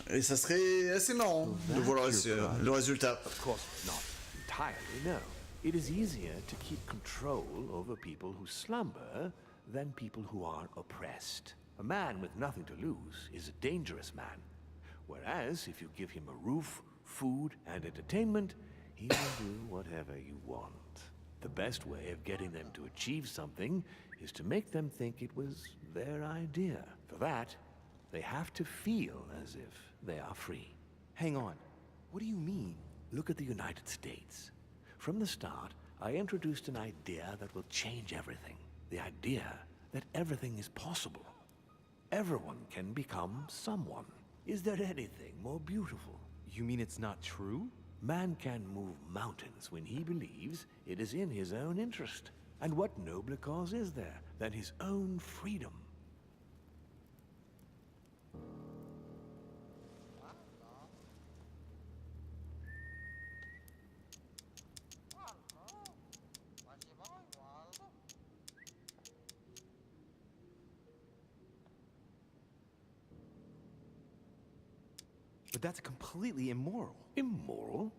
Et ça serait assez marrant de voir le résultat. Of course not entirely, no. It is easier to keep control over people who slumber than people who are oppressed. A man with nothing to lose is a dangerous man. Whereas, if you give him a roof, food, and entertainment, he will do whatever you want. The best way of getting them to achieve something is to make them think it was their idea. For that, they have to feel as if they are free. Hang on. What do you mean? Look at the United States. From the start, I introduced an idea that will change everything. The idea that everything is possible. Everyone can become someone. Is there anything more beautiful? You mean it's not true? Man can move mountains when he believes it is in his own interest. And what nobler cause is there than his own freedom? But that's completely immoral. Immoral?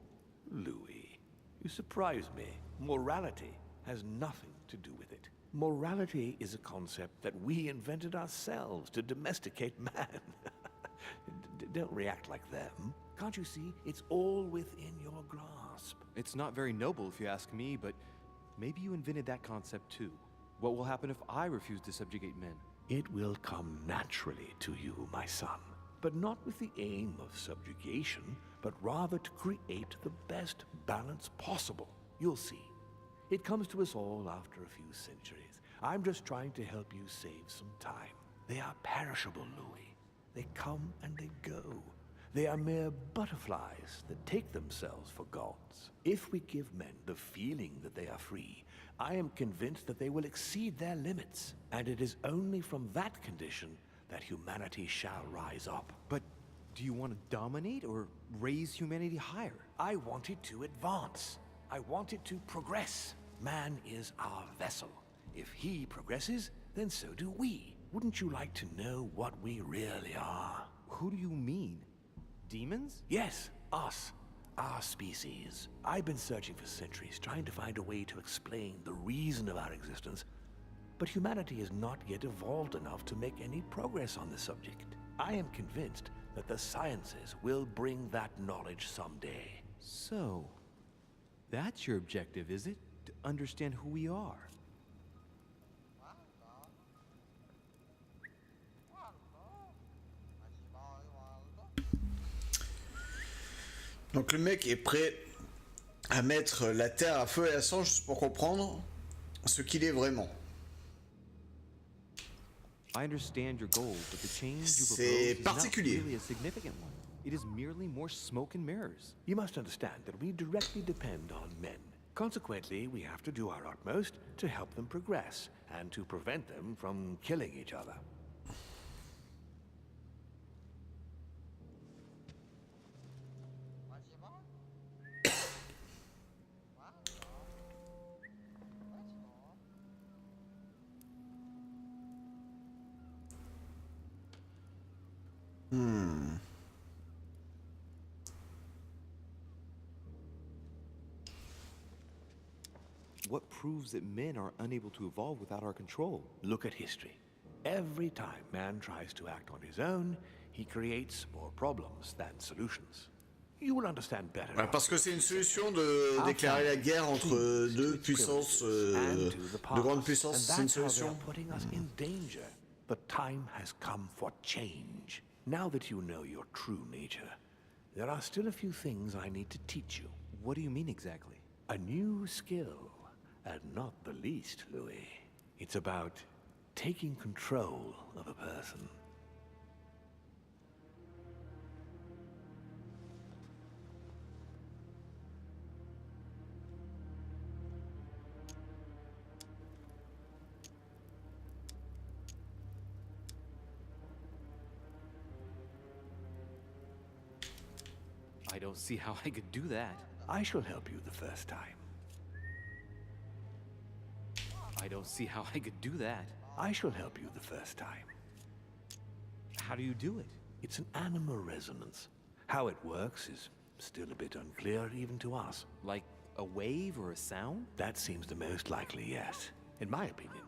Louis, you surprise me. Morality has nothing to do with it. Morality is a concept that we invented ourselves to domesticate man. Don't react like them. Can't you see? It's all within your grasp. It's not very noble if you ask me, but maybe you invented that concept too. What will happen if I refuse to subjugate men? It will come naturally to you, my son, but not with the aim of subjugation, but rather to create the best balance possible. You'll see. It comes to us all after a few centuries. I'm just trying to help you save some time. They are perishable, Louis. They come and they go. They are mere butterflies that take themselves for gods. If we give men the feeling that they are free, I am convinced that they will exceed their limits. And it is only from that condition that humanity shall rise up. But do you want to dominate or raise humanity higher? I want it to advance. I want it to progress. Man is our vessel. If he progresses, then so do we. Wouldn't you like to know what we really are? Who do you mean? Demons? Yes, us. Our species. I've been searching for centuries, trying to find a way to explain the reason of our existence. But humanity has not yet evolved enough to make any progress on the subject. I am convinced that the sciences will bring that knowledge someday. So, that's your objective, is it? To understand who we are? Donc le mec est prêt à mettre la terre à feu et à sang juste pour comprendre ce qu'il est vraiment. I understand your goal, but the change you C'est propose is particulier. not really a significant one. It is merely more smoke and mirrors. You must understand that we directly depend on men. Consequently, we have to do our utmost to help them progress and to prevent them from killing each other. What proves that men are unable to evolve without our control? Look at history. Every time man tries to act on his own, he creates more problems than solutions. You will understand better. Parce que c'est une solution de déclarer la guerre entre deux puissances, de grandes puissances, c'est une solution. Putting us in danger. The time has come for change. Now that you know your true nature, there are still a few things I need to teach you. What do you mean exactly? A new skill, and not the least, Louis. It's about taking control of a person. I don't see how I could do that. I shall help you the first time. I don't see how I could do that. I shall help you the first time. How do you do it? It's an animal resonance. How it works is still a bit unclear even to us. Like a wave or a sound? That seems the most likely, yes. In my opinion,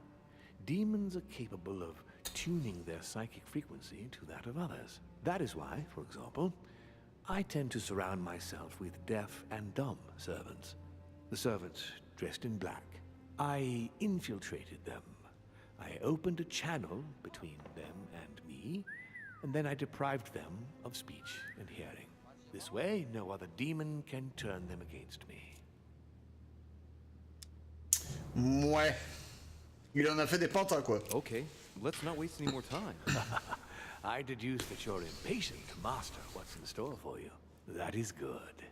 demons are capable of tuning their psychic frequency to that of others. That is why, for example, I tend to surround myself with deaf and dumb servants. The servants dressed in black. I infiltrated them. I opened a channel between them and me, and then I deprived them of speech and hearing. This way, no other demon can turn them against me. Ouais. Il en a fait des pantins, quoi. Okay, let's not waste any more time. I deduce that you're impatient to master what's in store for you. That is good.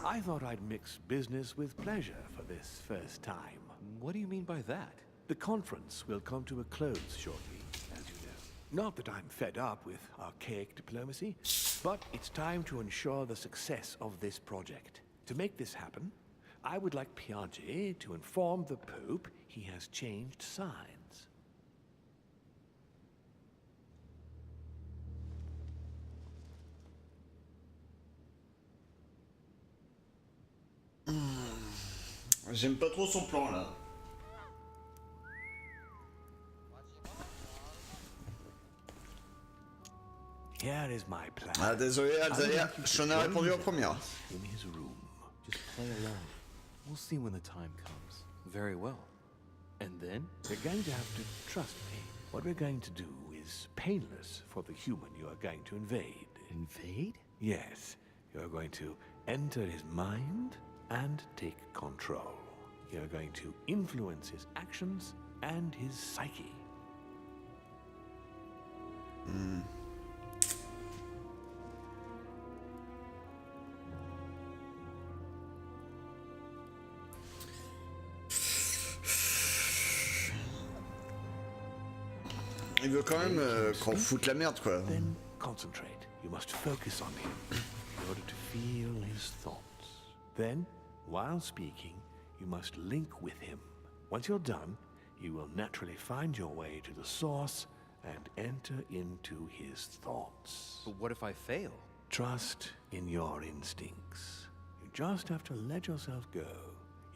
I thought I'd mix business with pleasure for this first time. What do you mean by that? The conference will come to a close shortly, as you know. Not that I'm fed up with archaic diplomacy, but it's time to ensure the success of this project. To make this happen, I would like Piaget to inform the Pope he has changed sides. J'aime pas trop son plan là. Here is my plan. Ah désolé Alzaya, je t'en ai répondu en première. In his room. Just play along. We'll see when the time comes. Very well. And then? You're going to have to trust me. What we're going to do is painless for the human you are going to invade. Invade? Yes, you're going to enter his mind and take control. You're going to influence his actions and his psyche. Il veut quand même qu'on foute la merde, quoi. Then concentrate. You must focus on him in order to feel his thoughts. Then, while speaking, you must link with him. Once you're done, you will naturally find your way to the source and enter into his thoughts. But what if I fail? Trust in your instincts. You just have to let yourself go.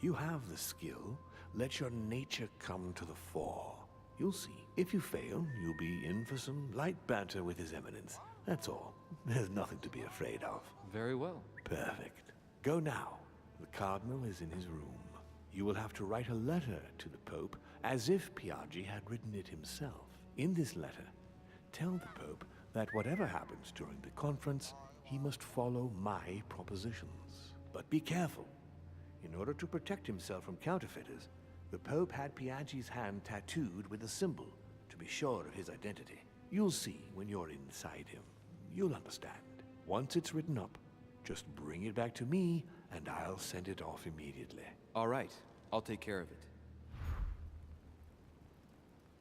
You have the skill. Let your nature come to the fore. You'll see. If you fail, you'll be in for some light banter with His Eminence. That's all. There's nothing to be afraid of. Very well. Perfect. Go now. The Cardinal is in his room. You will have to write a letter to the Pope as if Piaggi had written it himself. In this letter, tell the Pope that whatever happens during the conference, he must follow my propositions. But be careful. In order to protect himself from counterfeiters, the Pope had Piaggi's hand tattooed with a symbol to be sure of his identity. You'll see when you're inside him. You'll understand. Once it's written up, just bring it back to me and I'll send it off immediately. All right. I'll take care of it.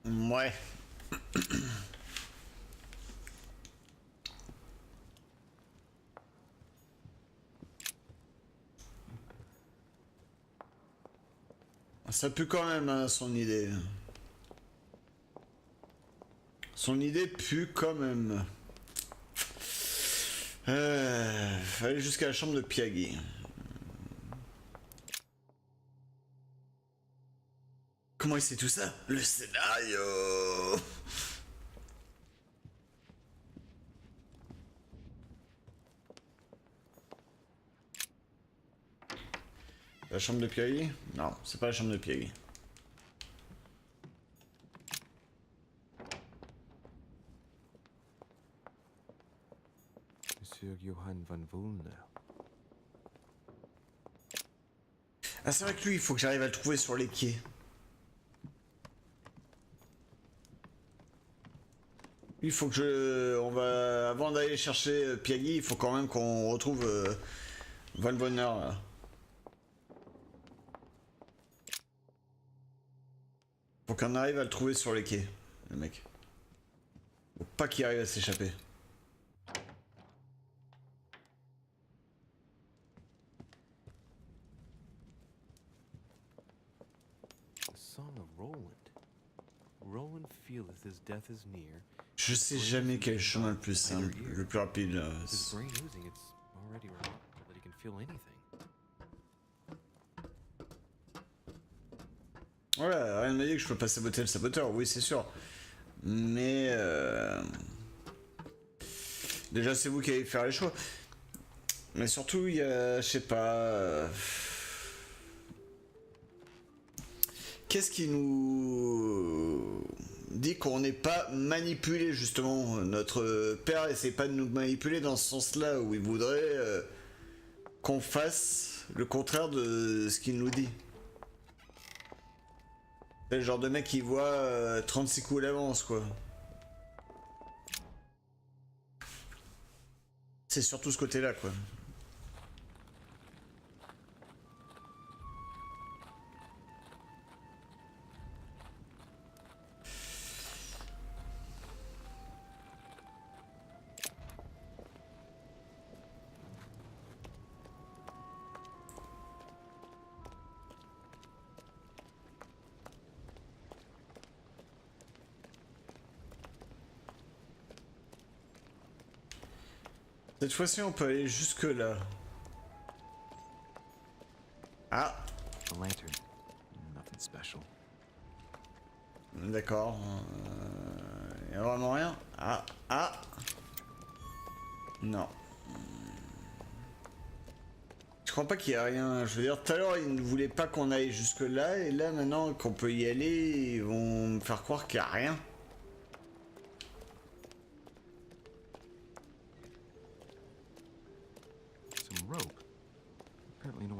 Ouais. Ça pue quand même, hein, son idée. Son idée pue quand même. Aller jusqu'à la chambre de Piaggi. Comment il sait tout ça? Le scénario. La chambre de Piaggi? Non, c'est pas la chambre de Piaggi. Monsieur Johann von Wulner. Ah, c'est vrai que lui, il faut que j'arrive à le trouver sur les quais. Il faut que je... Avant d'aller chercher Piaggi, il faut quand même qu'on retrouve Von Bonner. Là. Faut qu'on arrive à le trouver sur les quais, le mec. Faut pas qu'il arrive à s'échapper. The Song of Roland. Roland feeleth his death is near. Je sais jamais quel chemin le plus simple, le plus rapide. His brain oozing, it's already remarkable that he can feel anything. Ouais, rien ne me dit que je peux pas saboter le saboteur, oui c'est sûr. Mais déjà c'est vous qui allez faire les choix. Mais surtout il y a, je sais pas... Qu'est-ce qui nous dit qu'on n'est pas manipulé justement? Notre père essaie pas de nous manipuler dans ce sens-là où il voudrait qu'on fasse le contraire de ce qu'il nous dit. C'est le genre de mec qui voit 36 coups d'avance quoi. C'est surtout ce côté-là quoi. Cette fois-ci, on peut aller jusque là. Ah. A lantern. Nothing special. D'accord. Y a vraiment rien. Ah. Ah. Non. Je crois pas qu'il y a rien. Je veux dire, tout à l'heure, ils ne voulaient pas qu'on aille jusque là. Et là, maintenant qu'on peut y aller, ils vont me faire croire qu'il n'y a rien.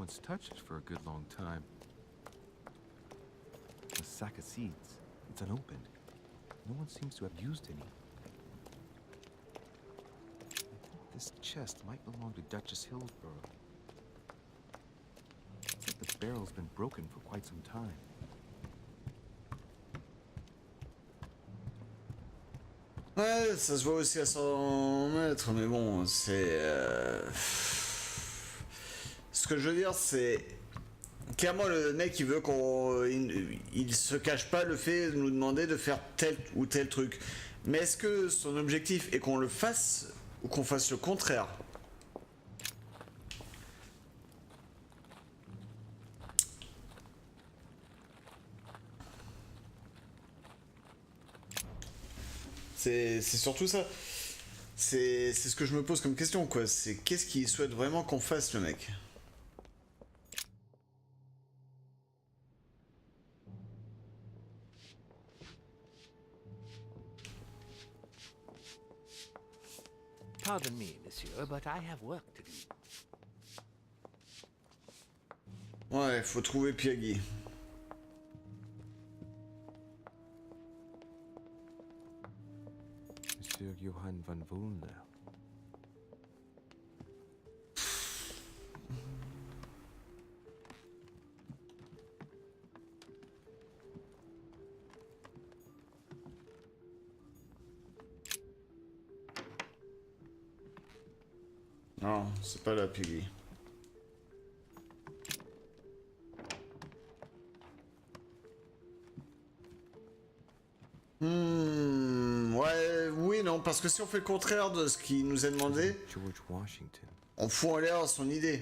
one's touched it for a good long time. A sack of seeds. It's unopened. No one seems to have used any. I think this chest might belong to Duchess Hillsborough. It's like the barrel's been broken for quite some time. Ouais, ça se voit aussi à 100 mètres, mais bon, c'est... Ce que je veux dire, c'est... Clairement, le mec, il veut qu'on... Il se cache pas le fait de nous demander de faire tel ou tel truc. Mais est-ce que son objectif est qu'on le fasse ou qu'on fasse le contraire? C'est surtout ça. C'est ce que je me pose comme question, quoi. C'est qu'est-ce qu'il souhaite vraiment qu'on fasse, le mec? Pardon me, monsieur, but I have work to do. Ouais, faut trouver Piagui. Monsieur Johann van Volner. Non, c'est pas la Piagui. Ouais, oui, non, parce que si on fait le contraire de ce qui nous est demandé, George Washington. on fout en l'air son idée.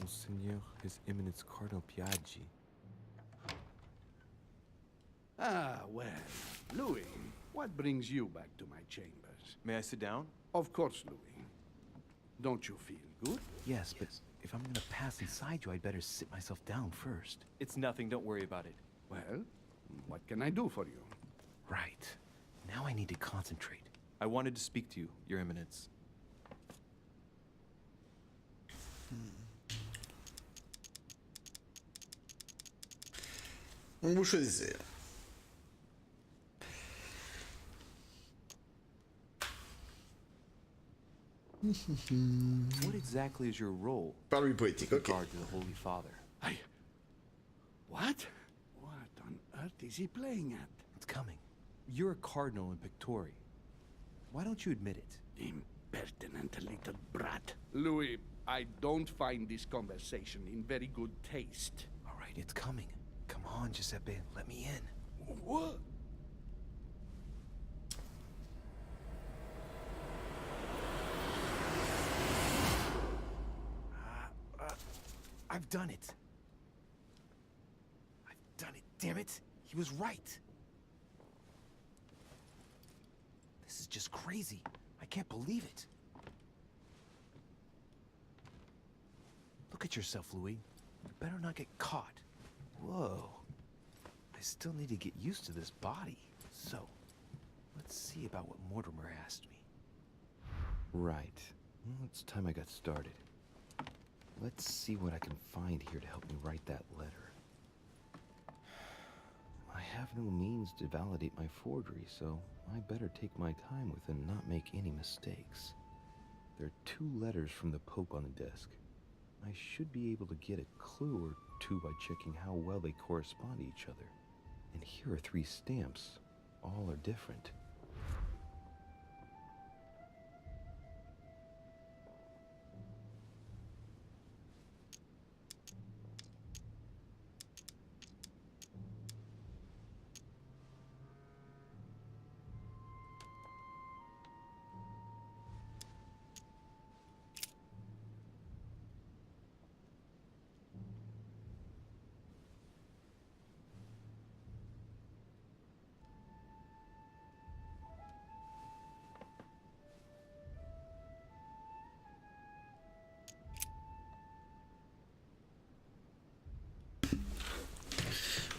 Monseigneur, His Eminence Cardinal Piaggi. Ah, well, Louis, what brings you back to my chambers? May I sit down? Of course, Louis. Don't you feel good? Yes, but if I'm gonna pass inside you, I'd better sit myself down first. It's nothing, don't worry about it. Well, what can I do for you? Right. Now I need to concentrate. I wanted to speak to you, Your Eminence. Donc vous choisissez. What exactly is your role Parle-lui poétique, with ok. regard to the Holy Father? What? What on earth is he playing at? It's coming. You're a cardinal in Pictori. Why don't you admit it? Impertinent little brat. Louis, I don't find this conversation in very good taste. All right, it's coming. Come on, Giuseppe, let me in. What? I've done it. I've done it, damn it. He was right. This is just crazy. I can't believe it. Look at yourself, Louis. You better not get caught. Whoa. I still need to get used to this body. So, let's see about what Mortimer asked me. Right. Well, it's time I got started. Let's see what I can find here to help me write that letter. I have no means to validate my forgery, so I better take my time with it and not make any mistakes. There are 2 letters from the Pope on the desk. I should be able to get a clue or 2 by checking how well they correspond to each other. And here are 3 stamps. All are different.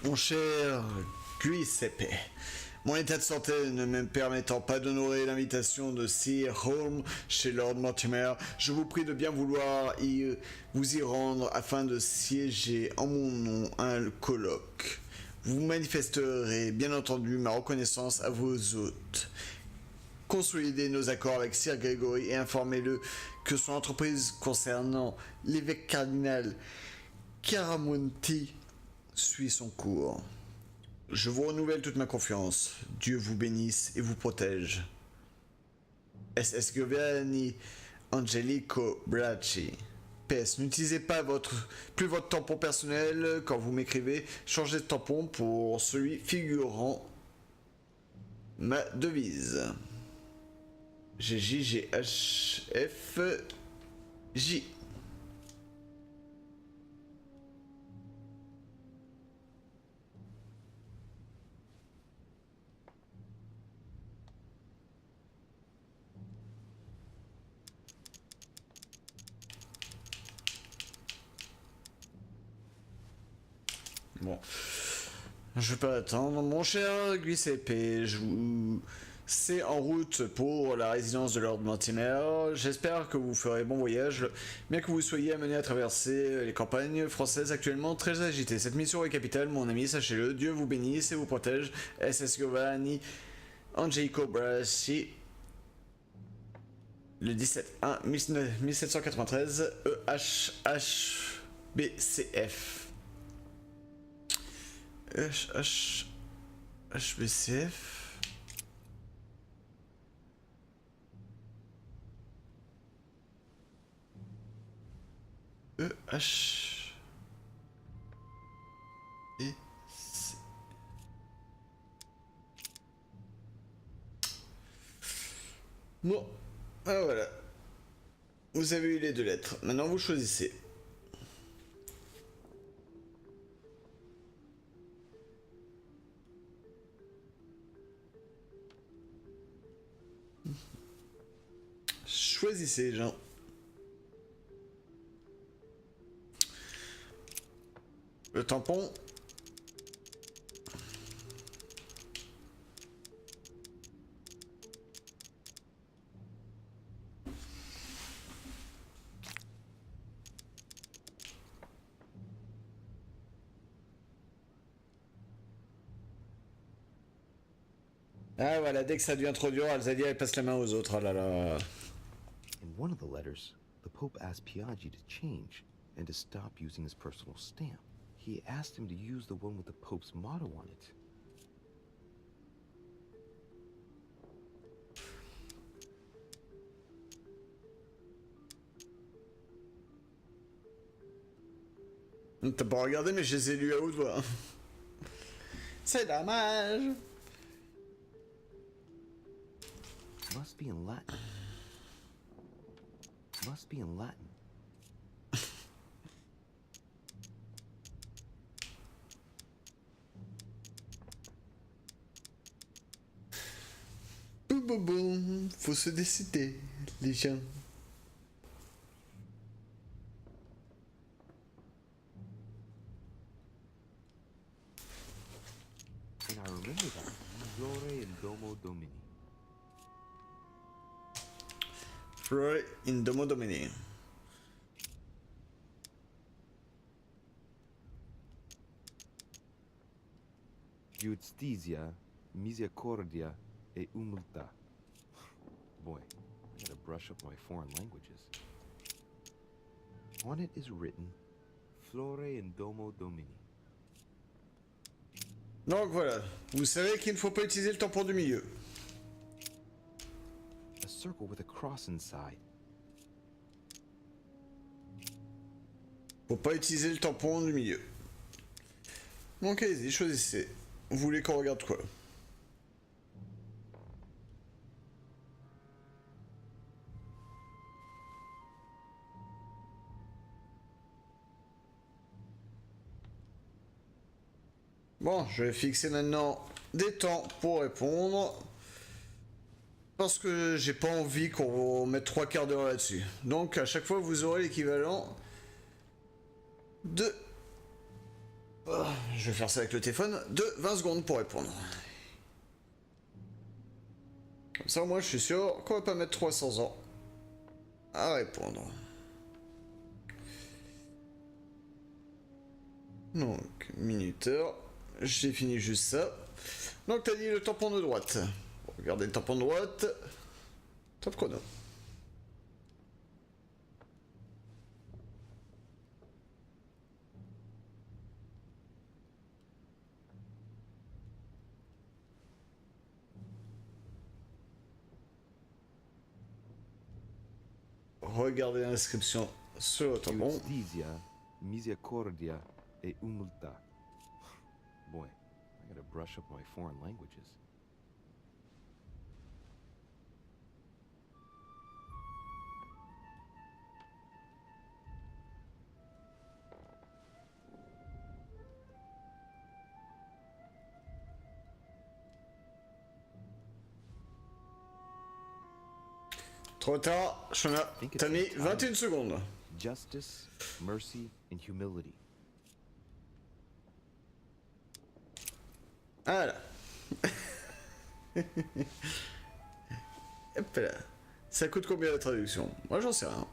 Mon cher Giuseppe. Mon état de santé ne me permettant pas d'honorer l'invitation de Sir Holm chez Lord Mortimer, je vous prie de bien vouloir vous y rendre afin de siéger en mon nom à un colloque. Vous manifesterez bien entendu ma reconnaissance à vos hôtes. Consolidez nos accords avec Sir Gregory et informez-le que son entreprise concernant l'évêque cardinal Caramonti suit son cours. Je vous renouvelle toute ma confiance. Dieu vous bénisse et vous protège. SS Giovanni Angelico Bracci. PS. N'utilisez pas plus votre tampon personnel quand vous m'écrivez. Changez de tampon pour celui figurant ma devise. GJGHFJ. Bon, je peux attendre. Mon cher Giuseppe, c'est en route pour la résidence de Lord Mortimer. J'espère que vous ferez bon voyage, bien que vous soyez amené à traverser les campagnes françaises actuellement très agitées. Cette mission est capitale, mon ami, sachez-le. Dieu vous bénisse et vous protège. SS Giovanni Angelico Brassi. Le 17-1-1793 EHHBCF. HBCF. EH et C. Bon, ah voilà. Vous avez eu les deux lettres. Maintenant vous choisissez. Choisissez, Jean. Le tampon. Ah voilà, dès que ça devient trop dur, Alzadia elle passe la main aux autres. Oh là là. In one of the letters, the Pope asked Piaggi to change and to stop using his personal stamp. He asked him to use the one with the Pope's motto on it. T'as pas regardé, mais je les ai lus à haute voix. C'est dommage. Must be in Latin. Must be in Latin. Boum boum boum, faut se décider, les gens. And I remember that. Flore in Domo Domini. Flore in Domo Domini. Giustizia, misericordia, e umiltà. Boy, I gotta brush up my foreign languages. On it is written, Flore in Domo Domini. Donc voilà, vous savez qu'il ne faut pas utiliser le tampon du milieu. A circle with a cross inside. Faut pas utiliser le tampon du milieu. Donc allez-y, choisissez. Vous voulez qu'on regarde quoi? Bon, je vais fixer maintenant des temps pour répondre. Parce que j'ai pas envie qu'on mette 3 quarts d'heure là-dessus. Donc à chaque fois, vous aurez l'équivalent de Je vais faire ça avec le téléphone de 20 secondes pour répondre. Comme ça, moi, je suis sûr qu'on va pas mettre 300 ans à répondre. Donc, minuteur. J'ai fini juste ça. Donc, t'as dit le tampon de droite. Regardez le tampon de droite. Top chrono. Regardez l'inscription sur le tampon. Justicia, misericordia et humiltà. Boy, I gotta brush up my foreign languages. Trop tard, Shona. T'as mis 21 secondes. Justice, mercy, and humility. Voilà. Hop là. Ça coûte combien la traduction? Moi j'en sais rien.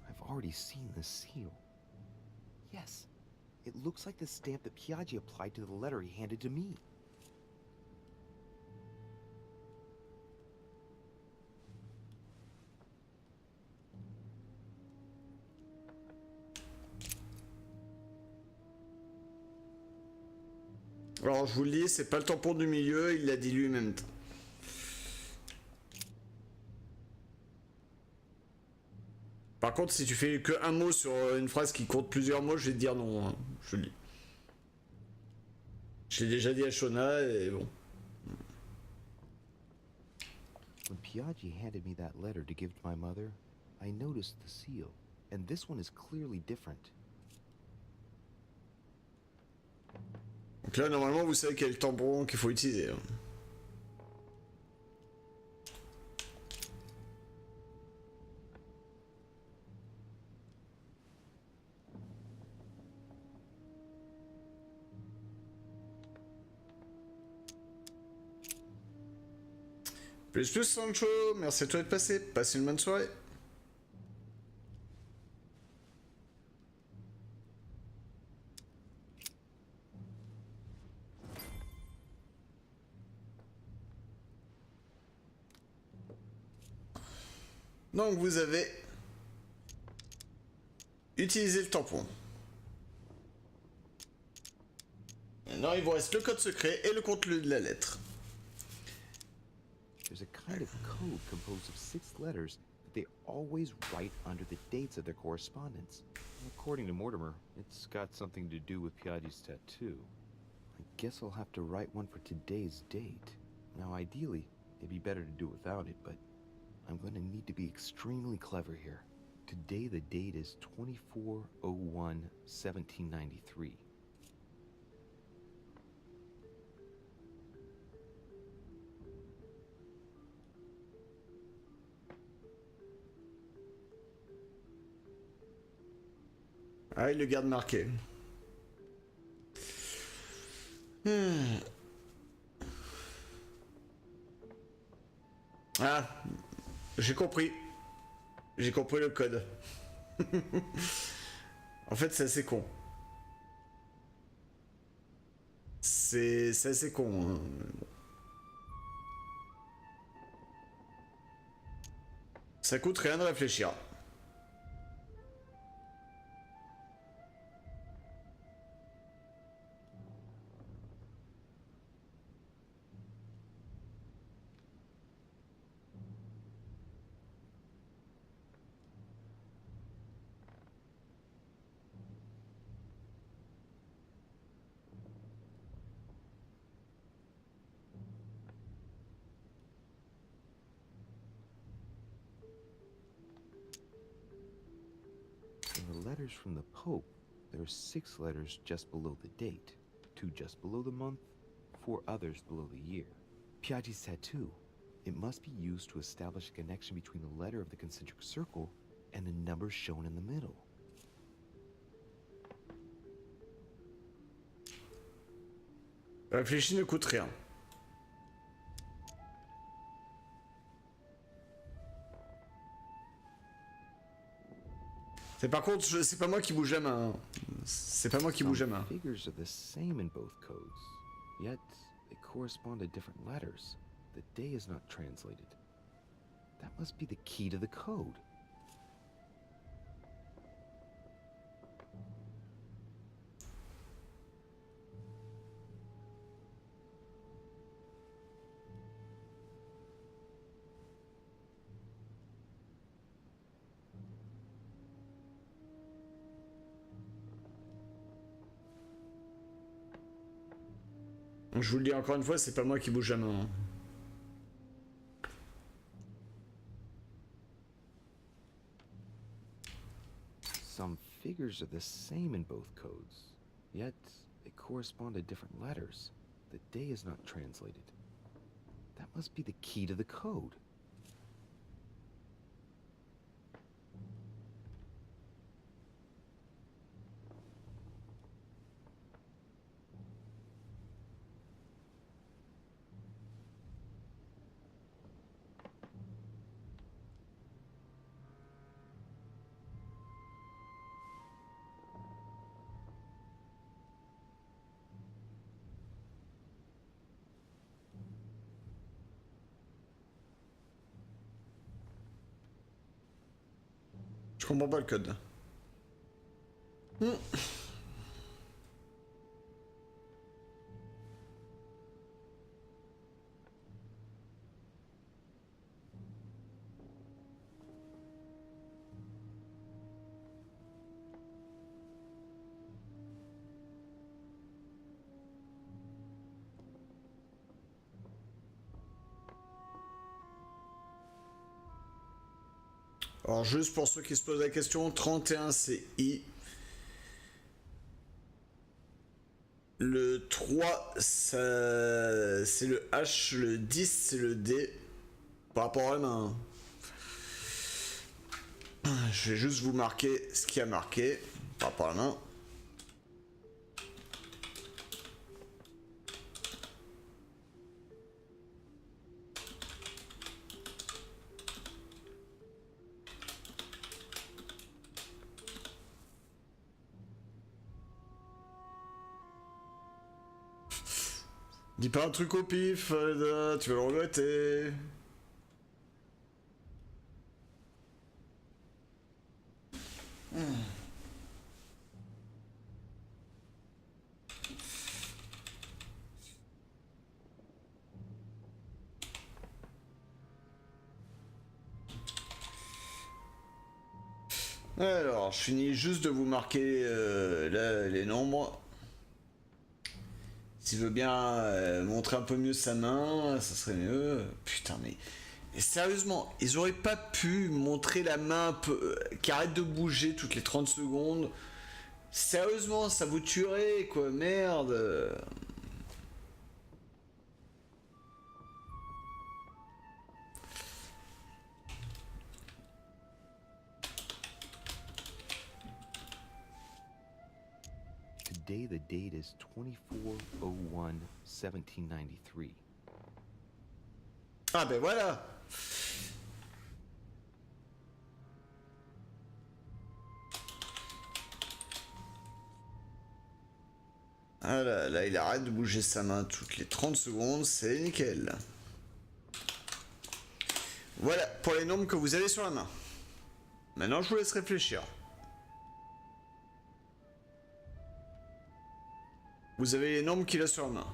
I've already seen the seal. Yes, it looks like the stamp that Piaggi applied to the letter he handed to me. Alors je vous le dis, c'est pas le tampon du milieu, il l'a dit lui-même. Par contre, si tu fais que un mot sur une phrase qui compte plusieurs mots, je vais te dire non, hein, je le dis. Je l'ai déjà dit à Shona et bon. When Piaggi handed me that letter to give to my mother, I noticed the seal, and this one is clearly different. Donc là, normalement, vous savez quel tampon qu'il faut utiliser. Hein. Plus Sancho, merci à toi d'être passé, passe une bonne soirée. Donc vous avez utilisé le tampon. Maintenant il vous reste le code secret et le contenu de la lettre. There's a kind of code composed of 6 letters that they always write under the dates of their correspondence. According to Mortimer, it's got something to do with Piaggi's tattoo. I guess I'll have to write one for today's date. Now, ideally, it'd be better to do without it, but I'm going to need to be extremely clever here. Today, the date is 24/01/1793. Ah, il le garde marqué. Ah, j'ai compris. J'ai compris le code. En fait, c'est assez con. C'est assez con. Hein. Ça coûte rien de réfléchir. So the letters from the Pope There are 6 letters just below the date, 2 just below the month, 4 others below the year. Piaggi's tattoo. It must be used to establish a connection between the letter of the concentric circle and the number shown in the middle. Réfléchis ne coûte rien. C'est par contre, c'est pas moi qui bouge la main. C'est pas moi qui bouge la main. Figures are the same in both codes, yet they correspond to different letters. The day is not translated. That must be the key to the code. Je vous le dis encore une fois, c'est pas moi qui bouge la main. Hein. Some figures are the same in both codes, yet they correspond to different letters. The day is not translated. That must be the key to the code. Je comprends pas le code. Alors juste pour ceux qui se posent la question, 31 c'est I. Le 3 c'est le H, le 10 c'est le D. Par rapport à la main. Je vais juste vous marquer ce qui a marqué par rapport à la main. Dis pas un truc au pif, tu vas le regretter. Alors, je finis juste de vous marquer là, les nombres. S'il veut bien montrer un peu mieux sa main, ça serait mieux. Putain, mais sérieusement, ils auraient pas pu montrer la main un peu, qui arrête de bouger toutes les 30 secondes. Sérieusement, ça vous tuerait, quoi, merde. Today the date is 24/01/1793. Ah ben voilà. Ah là, là, il arrête de bouger sa main toutes les 30 secondes, c'est nickel. Voilà pour les nombres que vous avez sur la main. Maintenant, je vous laisse réfléchir. Vous avez les nombres qu'il a sur la main.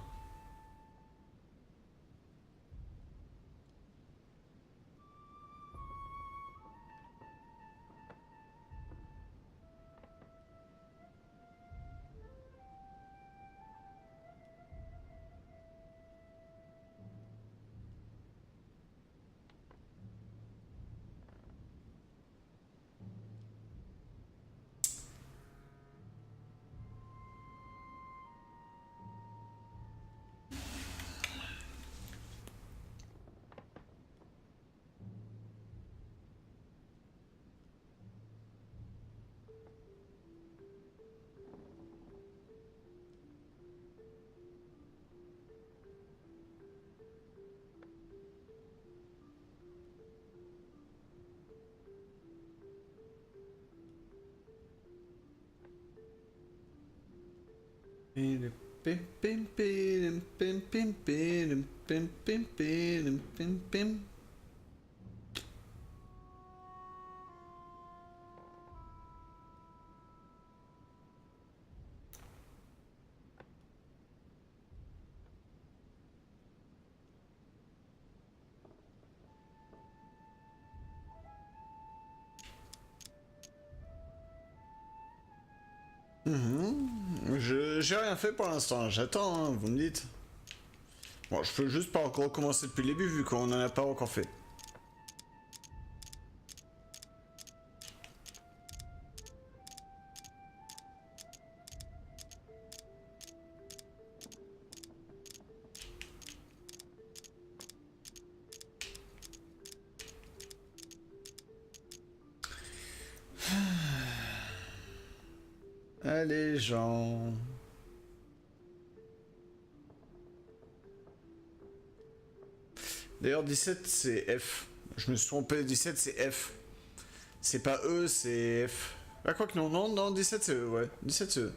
J'ai rien fait pour l'instant, j'attends, hein, vous me dites. Bon, je peux juste pas encore recommencer depuis le début vu qu'on en a pas encore fait. Allez, gens. D'ailleurs, 17 c'est F. Je me suis trompé, 17 c'est F. C'est pas E, c'est F. Ah, quoi que non, non, 17 c'est E, ouais. 17 c'est E.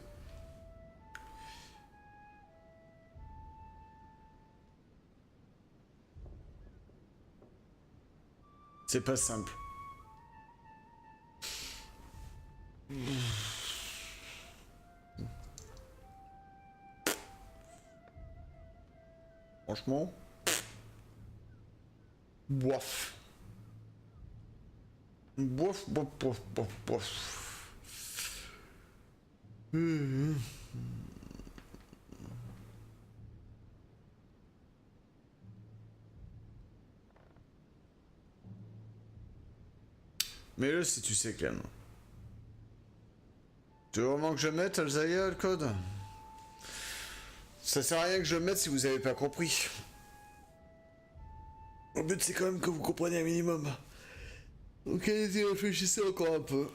C'est pas simple. Franchement. Bof. Bof, bof, bof, bof, bof. Mets-le si tu sais, Clem. Tu veux vraiment que je mette Alzaya le code? Ça sert à rien que je le mette si vous avez pas compris. Le but c'est quand même que vous compreniez un minimum. Ok, allez-y, réfléchissez encore un peu.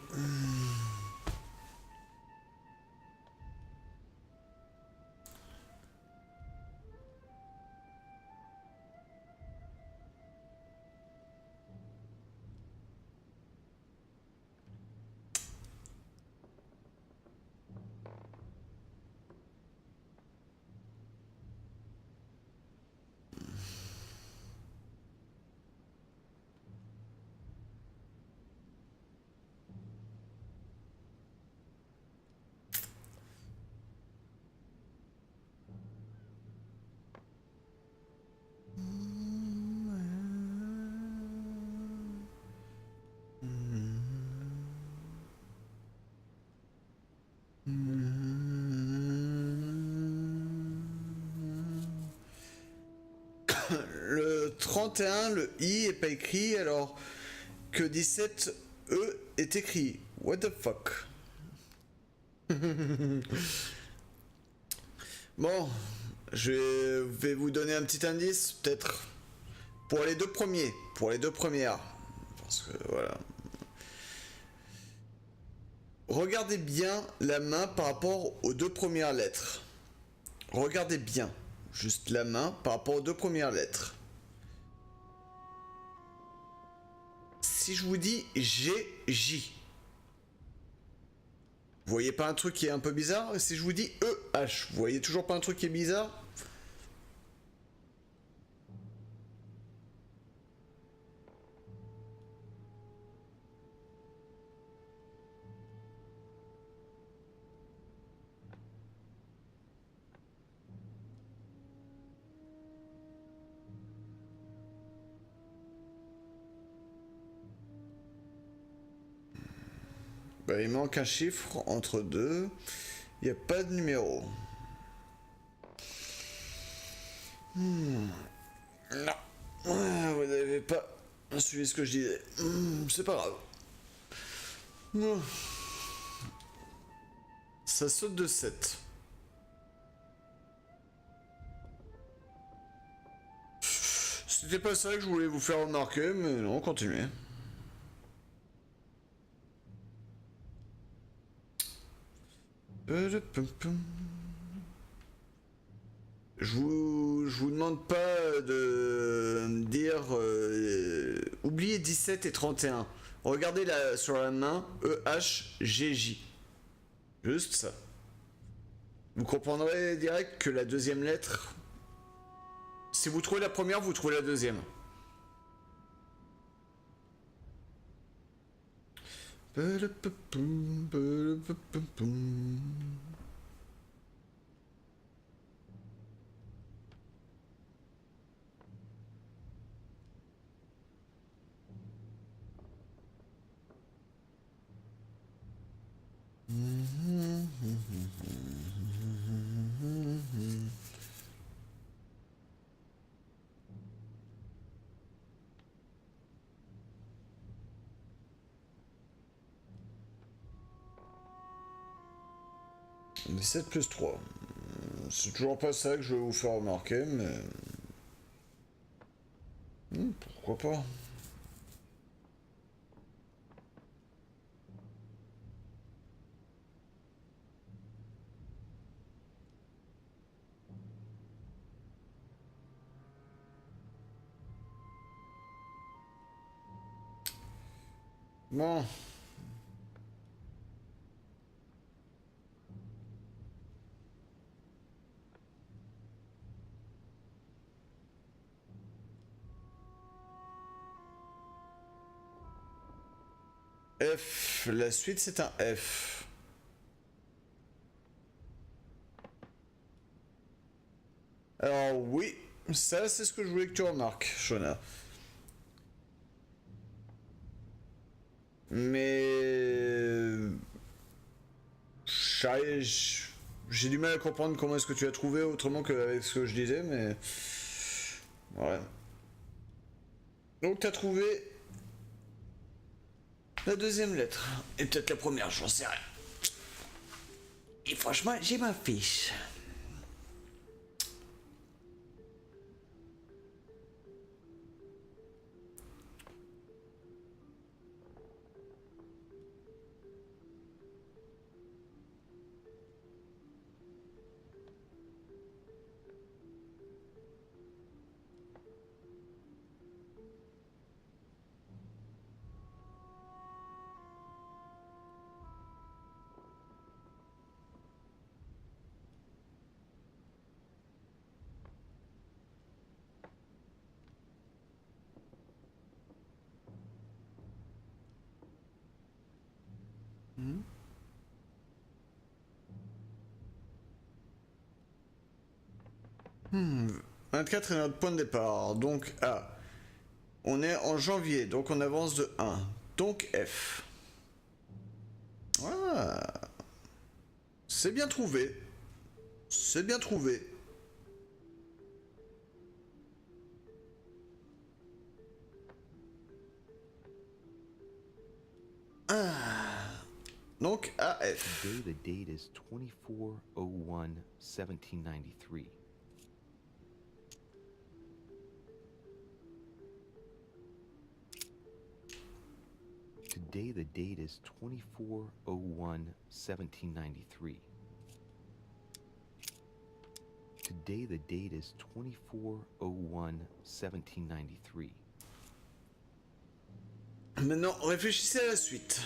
Le 31, le I est pas écrit alors que 17 E est écrit. What the fuck? Bon, je vais vous donner un petit indice, peut-être pour les deux premiers, pour les deux premières. Parce que voilà. Regardez bien la main par rapport aux deux premières lettres. Regardez bien, juste la main par rapport aux deux premières lettres. Si je vous dis G, J, vous voyez pas un truc qui est un peu bizarre? Si je vous dis E, H, vous voyez toujours pas un truc qui est bizarre? Bah, il manque un chiffre entre deux. Il n'y a pas de numéro. Non. Vous n'avez pas suivi ce que je disais. C'est pas grave. Non. Ça saute de 7. C'était pas ça que je voulais vous faire remarquer, mais non, continuez. Je vous demande pas de me dire oubliez 17 et 31. Regardez là sur la main E H G J. Juste ça. Vous comprendrez direct que la deuxième lettre... Si vous trouvez la première, vous trouvez la deuxième. Mais 7 plus 3. C'est toujours pas ça que je vais vous faire remarquer, mais... pourquoi pas. Bon. F, la suite c'est un F. Alors oui, ça c'est ce que je voulais que tu remarques, Shona. Mais... J'ai du mal à comprendre comment est-ce que tu as trouvé autrement qu'avec ce que je disais, mais... Ouais. Donc t'as trouvé... la deuxième lettre. Et peut-être la première, j'en sais rien. Et franchement, j'ai ma fiche. Hmm. 24 est notre point de départ, donc A. On est en janvier, donc on avance de 1. Donc F. Ah. C'est bien trouvé. C'est bien trouvé. Ah. Donc AF. Today the date is 24/01/1793. Today the date is 24/01/1793. Today the date is 24/01/1793. Maintenant, réfléchissez à la suite.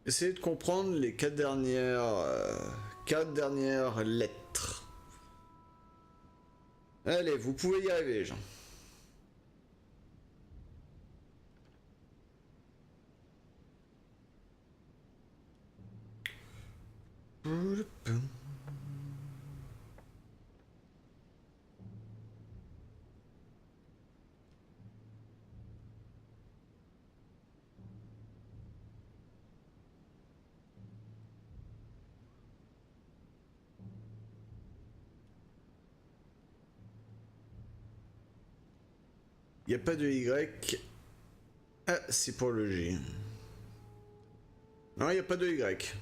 Essayez de comprendre les quatre dernières lettres. Allez, vous pouvez y arriver, les gens. Il n'y a pas de Y. Ah, c'est pour le G. Non, il n'y a pas de Y.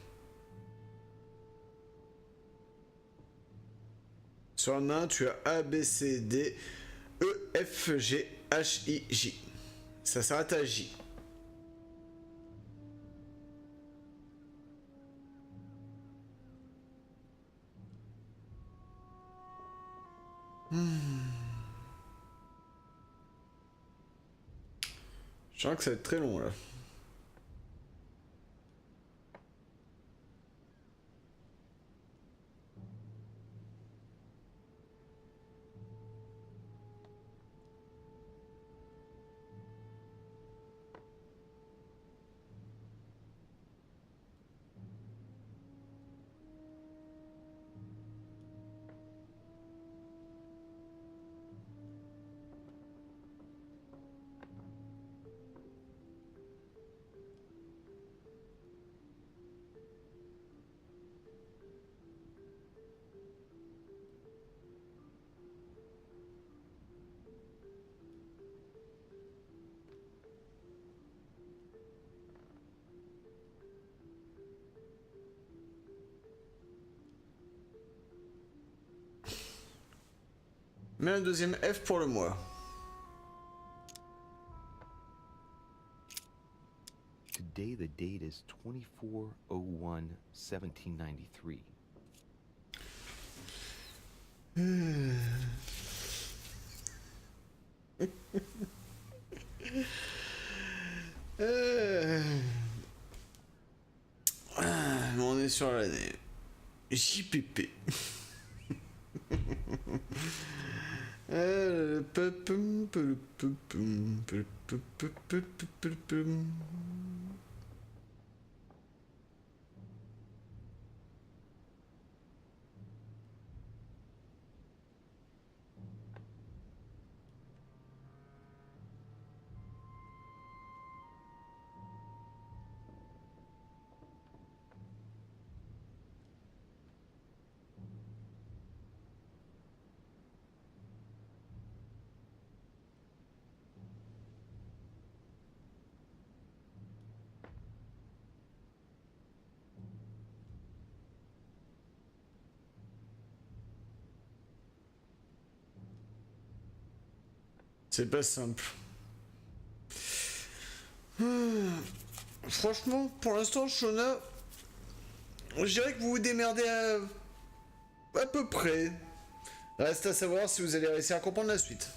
Sur la main, tu as A, B, C, D, E, F, G, H, I, J. Ça s'arrête à J. Je sens que ça va être très long là. Mets un deuxième F pour le mois. Today the date is 24/01/1793. On est sur l'année. JPP. C'est pas simple. Franchement, pour l'instant, Shona, je dirais que vous vous démerdez à peu près. Reste à savoir si vous allez réussir à comprendre la suite.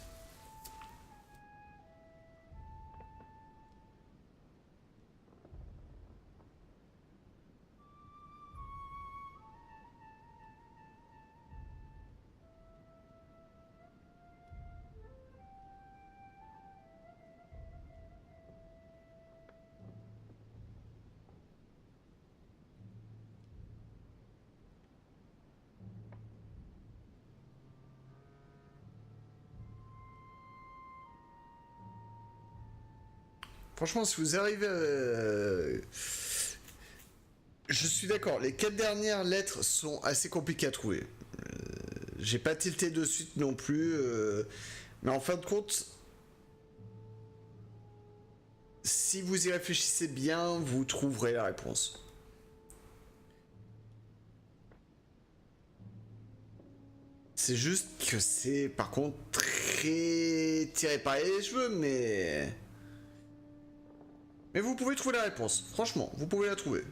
Franchement, si vous arrivez à... Je suis d'accord, les 4 dernières lettres sont assez compliquées à trouver. J'ai pas tilté de suite non plus. Mais en fin de compte, si vous y réfléchissez bien, vous trouverez la réponse. C'est juste que c'est par contre très tiré par les cheveux, mais... Mais vous pouvez trouver la réponse. Franchement, vous pouvez la trouver.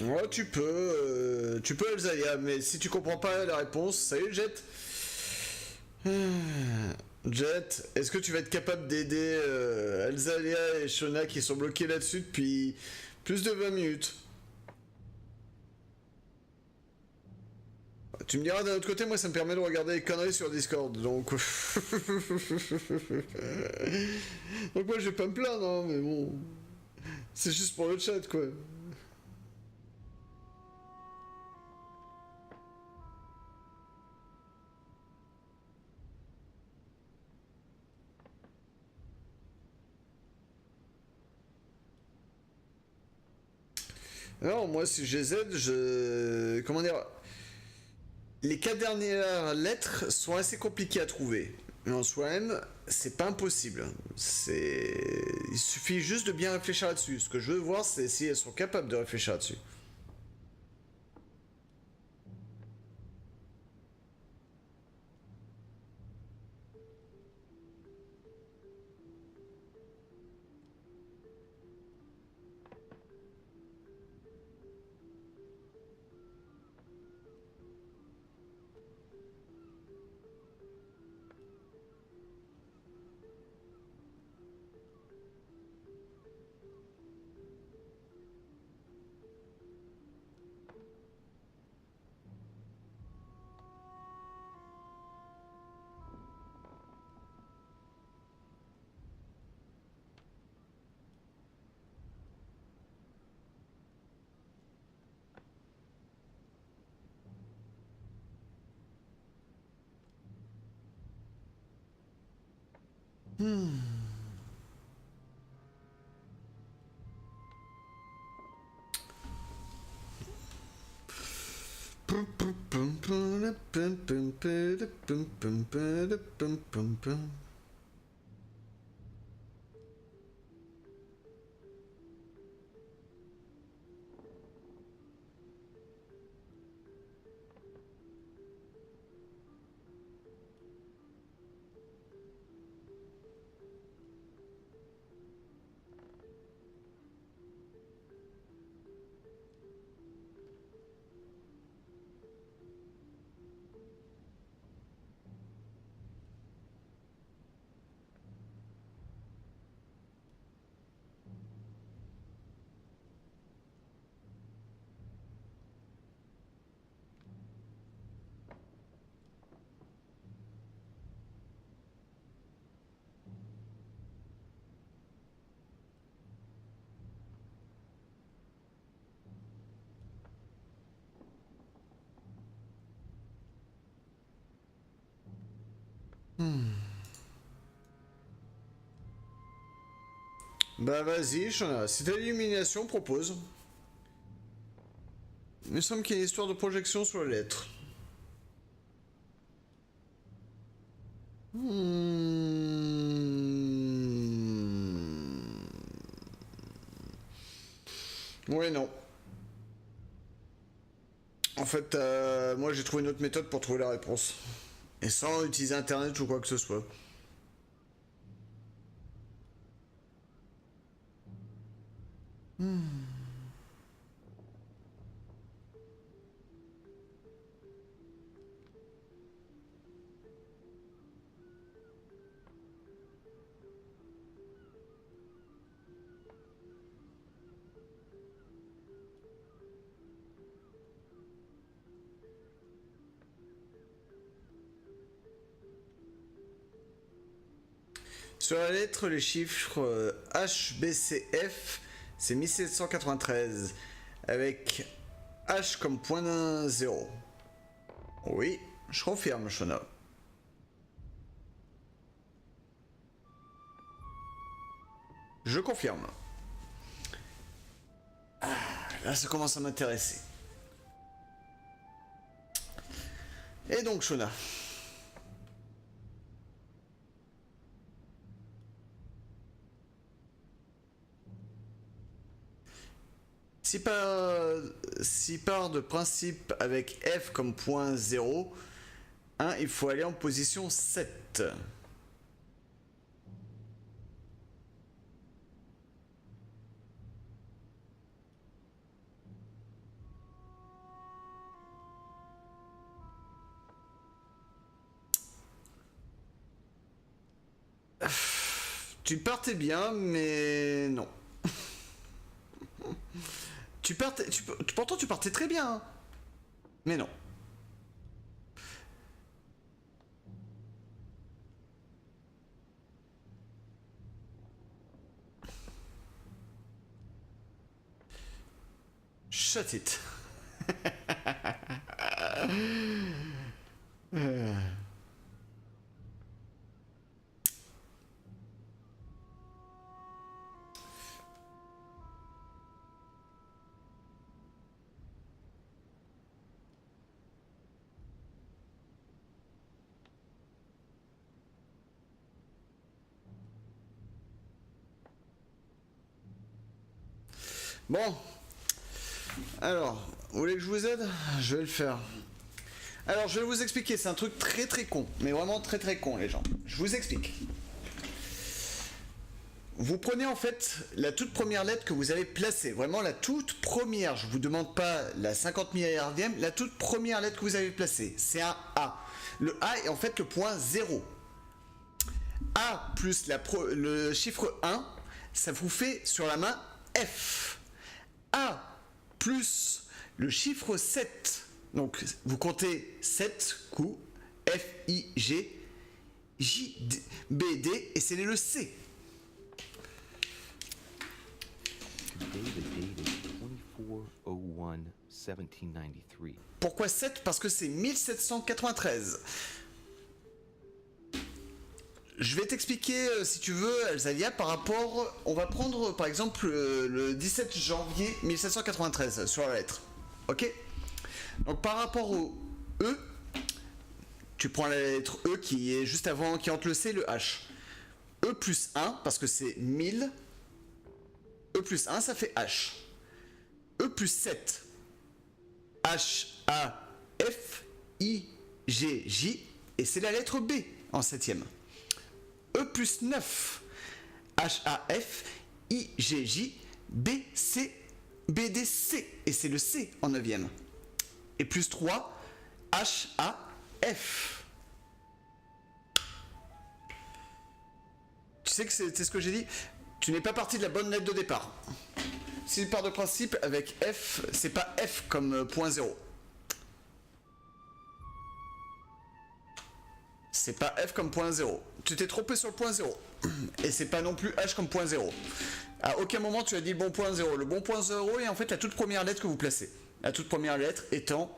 Ouais, tu peux Elzalia, mais si tu comprends pas la réponse, salut Jet. Jet, est-ce que tu vas être capable d'aider Elzalia et Shona qui sont bloqués là-dessus depuis plus de 20 minutes? Tu me diras d'un autre côté, moi ça me permet de regarder les conneries sur Discord, donc... donc moi je vais pas me plaindre, hein, mais bon... C'est juste pour le chat, quoi. Non, moi si j'ai Z, je... Comment dire... Les 4 dernières lettres sont assez compliquées à trouver. Mais en soi-même, c'est pas impossible. Il suffit juste de bien réfléchir là-dessus. Ce que je veux voir, c'est si elles sont capables de réfléchir là-dessus. Bah vas-y, Shona, si t'as l'illumination, propose. Il me semble qu'il y a une histoire de projection sur les lettres. Ouais, non. En fait, moi j'ai trouvé une autre méthode pour trouver la réponse. Et sans utiliser internet ou quoi que ce soit. Sur la lettre, les chiffres HBCF, c'est 1793, avec H comme point d'un zéro. Oui, je confirme, Shona. Je confirme. Ah, là, ça commence à m'intéresser. Et donc, Shona. Si part de principe avec F comme point 0, 1, il faut aller en position 7. Tu partais bien, mais non. Pourtant tu partais très bien, hein. Mais non. Chapitre. Bon, alors, vous voulez que je vous aide? Je vais le faire. Alors, je vais vous expliquer, c'est un truc très très con, mais vraiment très très con les gens. Je vous explique. Vous prenez en fait la toute première lettre que vous avez placée, vraiment la toute première, je vous demande pas la 50 milliardième, la toute première lettre que vous avez placée, c'est un A. Le A est en fait le point 0. A plus le chiffre 1, ça vous fait sur la main F. A plus le chiffre 7, donc vous comptez 7 coups, F, I, G, J, B, D, et c'est le C. Pourquoi 7? Parce que c'est 1793. Je vais t'expliquer, si tu veux, Alzavia, par rapport... On va prendre, par exemple, le 17 janvier 1793, sur la lettre. Ok? Donc, par rapport au E, tu prends la lettre E qui est juste avant, qui entre le C et le H. E plus 1, parce que c'est 1000. E plus 1, ça fait H. E plus 7. H, A, F, I, G, J. Et c'est la lettre B en septième. E plus 9, H-A-F, I-G-J, B-C, B-D-C, et c'est le C en 9e. Et plus 3, H-A-F. Tu sais que c'est ce que j'ai dit? Tu n'es pas parti de la bonne lettre de départ. Si tu pars de principe avec F, c'est pas F comme point 0. C'est pas F comme point 0. Tu t'es trompé sur le point 0. Et c'est pas non plus H comme point 0. À aucun moment tu as dit le bon point 0. Le bon point 0 est en fait la toute première lettre que vous placez. La toute première lettre étant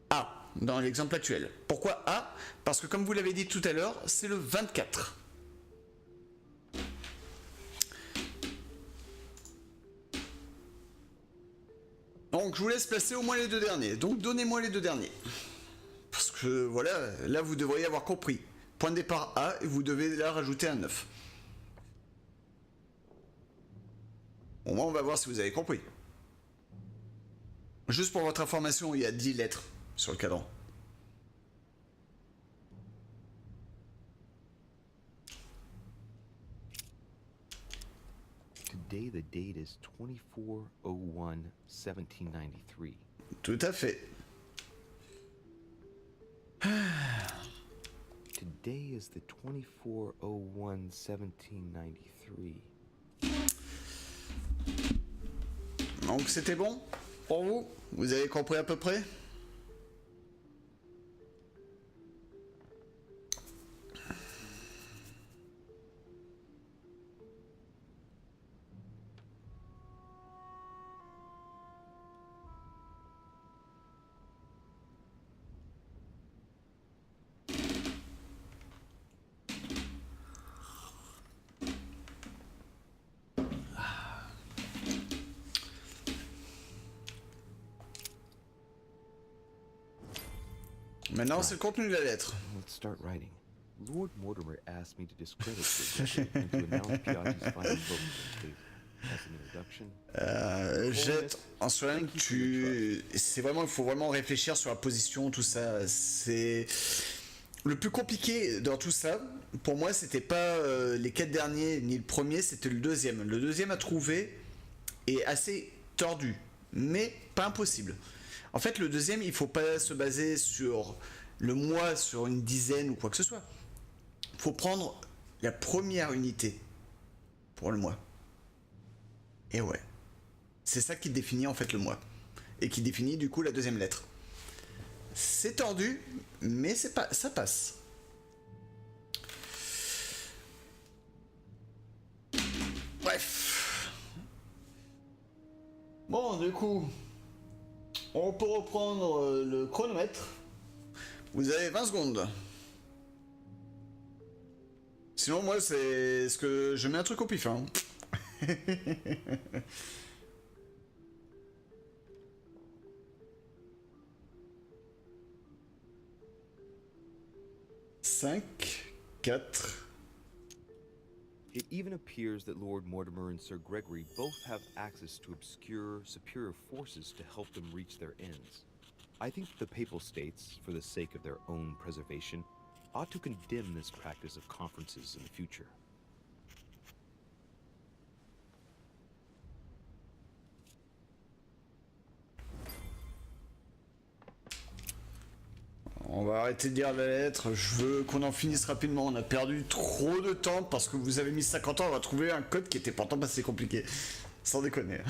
A dans l'exemple actuel. Pourquoi A? Parce que comme vous l'avez dit tout à l'heure, c'est le 24. Donc je vous laisse placer au moins les deux derniers. Donc donnez-moi les deux derniers. Parce que voilà, là vous devriez avoir compris. Point de départ A et vous devez là rajouter un 9. Au moins on va voir si vous avez compris. Juste pour votre information, il y a 10 lettres sur le cadran. Today the date is 24/01/1793. Tout à fait. Today is the 24/01/1793. Donc c'était bon pour vous? Vous avez compris à peu près? Maintenant, c'est le contenu de la lettre. Let's start writing. Lord Mortimer asked me to discredit this and to announce Piaggi's final vote as an introduction. Jette, en soi, c'est vraiment, il faut vraiment réfléchir sur la position, tout ça. C'est le plus compliqué dans tout ça. Pour moi, c'était pas les 4 derniers ni le premier, c'était le deuxième. Le deuxième à trouver est assez tordu, mais pas impossible. En fait, le deuxième, il faut pas se baser sur le mois, sur une dizaine ou quoi que ce soit. Il faut prendre la première unité pour le mois. Et ouais, c'est ça qui définit en fait le mois. Et qui définit du coup la deuxième lettre. C'est tordu, mais c'est pas, ça passe. Bref. Bon, Alors, du coup, on peut reprendre le chronomètre. Vous avez 20 secondes. Sinon, moi, c'est ce que je mets un truc au pif. Hein. 5, 4. It even appears that Lord Mortimer and Sir Gregory both have access to obscure, superior forces to help them reach their ends. I think the Papal States, for the sake of their own preservation, ought to condemn this practice of conferences in the future. On va arrêter de lire la lettre, je veux qu'on en finisse rapidement, on a perdu trop de temps parce que vous avez mis 50 ans à trouver un code qui était pourtant pas assez compliqué. Sans déconner.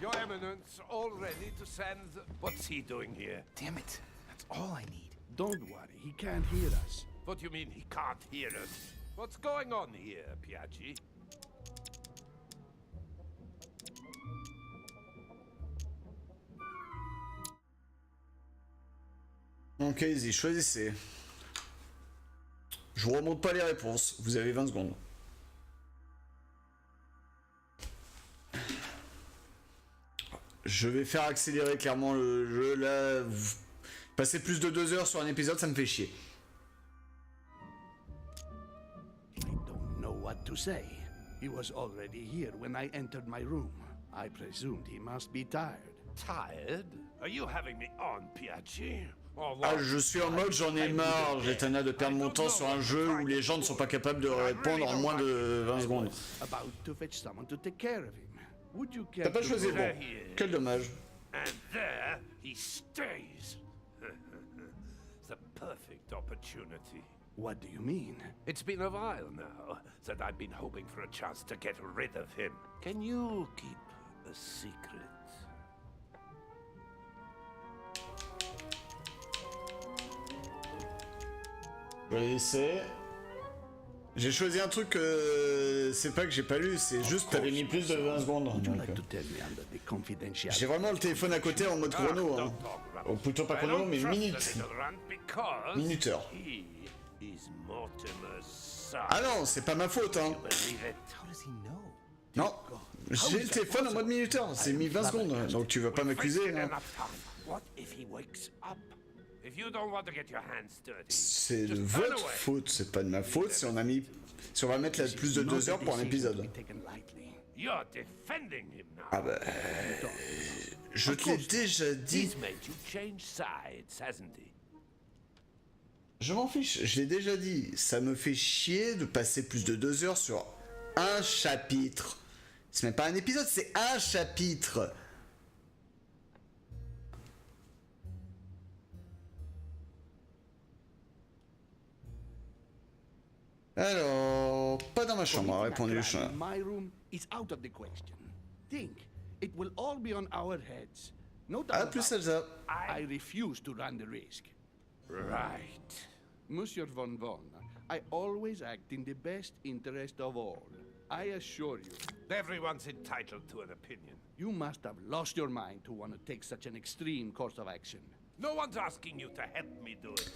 Your Eminence, all ready to send... What's he doing here? Damn it, that's all I need. Don't worry, he can't hear us. What do you mean he can't hear us? What's going on here, Piaggi? Donc allez-y, choisissez. Je vous remonte pas les réponses, vous avez 20 secondes. Je vais faire accélérer clairement le jeu, là... Passer plus de 2 heures sur un épisode, ça me fait chier. I don't know what to say. He was already here when I entered my room. I presumed he must be tired. Tired? Are you having me on, Piaggi? Ah, je suis en mode j'en ai marre, Jetana, de perdre mon temps sur un jeu où les gens ne sont pas capables de répondre en moins de 20 secondes. T'as pas choisi le bon. Quel dommage. And there he stays. The perfect opportunity. What do you mean? It's been a while now that I've been hoping for a chance to get rid of him. Can you keep a secret? Choisissez. J'ai choisi un truc, c'est pas que j'ai pas lu, c'est juste t'avais mis plus de 20 secondes. J'ai vraiment le téléphone à côté en mode chrono, hein. Ou plutôt pas chrono, mais minuteur. Ah non, c'est pas ma faute, hein. Non, j'ai le téléphone en mode minuteur, c'est mis 20 secondes, donc tu vas pas m'accuser, hein. C'est de votre faute, c'est pas de ma faute si on a mis... Si on va mettre là plus de 2 heures pour un épisode. Ah bah... Je te l'ai déjà dit. Je m'en fiche, je l'ai déjà dit. Ça me fait chier de passer plus de 2 heures sur un chapitre. C'est même pas un épisode, c'est un chapitre. Alors, pas dans ma chambre, a répondu le chat. My room is out of the question. Think, it will all be on our heads. No doubt. Ah, plus Elsa. I refuse to run the risk. Right. Monsieur von Von, I always act in the best interest of all. I assure you. Everyone's entitled to an opinion. You must have lost your mind to want to take such an extreme course of action. No one's asking you to help me do it.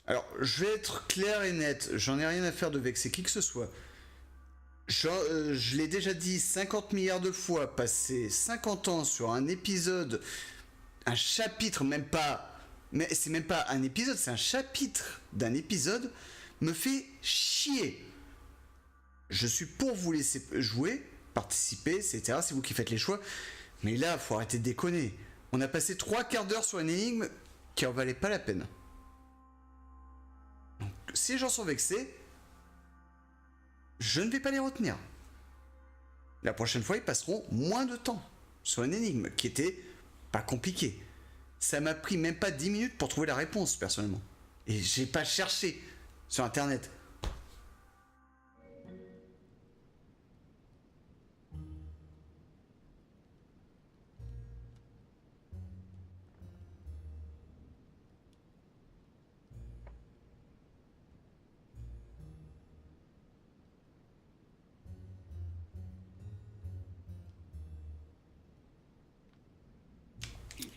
Alors, je vais être clair et net, j'en ai rien à faire de vexer qui que ce soit. Je l'ai déjà dit 50 milliards de fois, passer 50 ans sur un épisode, un chapitre, même pas... Mais c'est même pas un épisode, c'est un chapitre d'un épisode, me fait chier. Je suis pour vous laisser jouer, participer, etc. C'est vous qui faites les choix. Mais là, faut arrêter de déconner. On a passé 3 quarts d'heure sur une énigme qui en valait pas la peine. Donc, si les gens sont vexés, je ne vais pas les retenir. La prochaine fois, ils passeront moins de temps sur une énigme qui était pas compliquée. Ça m'a pris même pas 10 minutes pour trouver la réponse, personnellement. Et j'ai pas cherché sur Internet.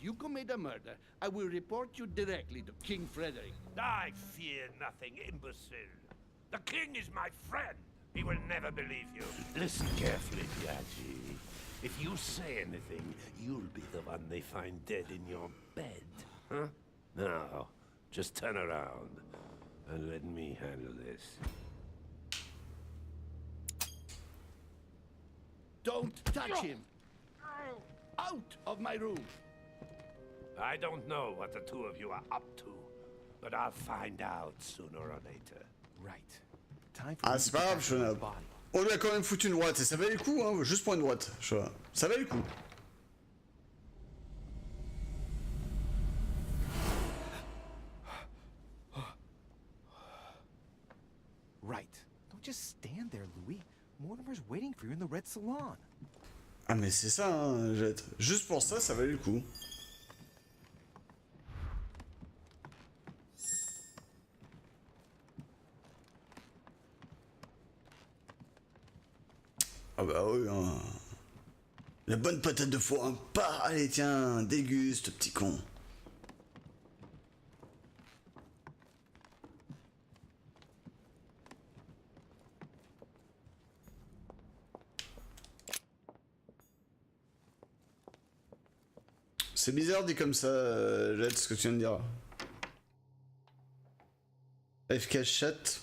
If you commit a murder, I will report you directly to King Frederick. I fear nothing, imbecile. The king is my friend. He will never believe you. Listen carefully, Piaggi. If you say anything, you'll be the one they find dead in your bed. Huh? Now, just turn around and let me handle this. Don't touch him! Out of my room! I don't know what the two of you are up to, but I'll find out sooner or later. Right. Time for Ah, me c'est to pas get grave, back to my Shona. body. On lui a quand même foutu une droite et ça valait le coup, hein, juste pour une droite, Shona. Ça valait le coup. Right. Don't just stand there, Louis. Mortimer's waiting for you in the red salon. Ah mais c'est ça, hein, Jette. Juste pour ça, ça valait le coup. Ah bah oui, hein. La bonne patate de foin. Pas, allez tiens, déguste, petit con. C'est bizarre dit comme ça, Jette, ce que tu viens de dire. FK chat.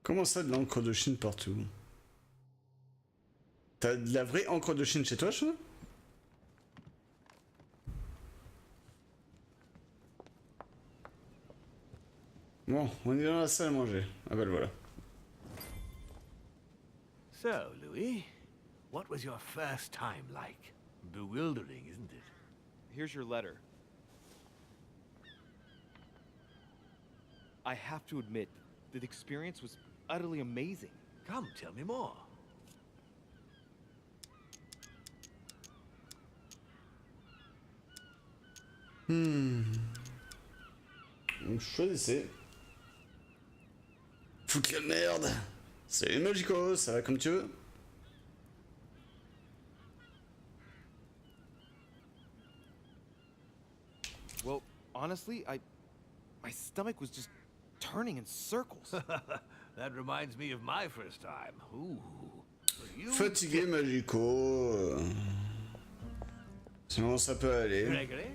Comment ça, de l'encre de Chine partout? T'as de la vraie encre de Chine chez toi, Chou? Bon, on est dans la salle à manger. Ah bah le voilà. So, Louis, what was your first time like? Bewildering, isn't it? Here's your letter. I have to admit, the experience was utterly amazing. Come, tell me more. Choisissez. Foutre la merde. C'est Magico, ça va comme tu veux. Well, honestly, my stomach was just turning in circles. That reminds me of my first time. Ooh. You Fatigué, Magico. Sinon ça peut aller. Gregory,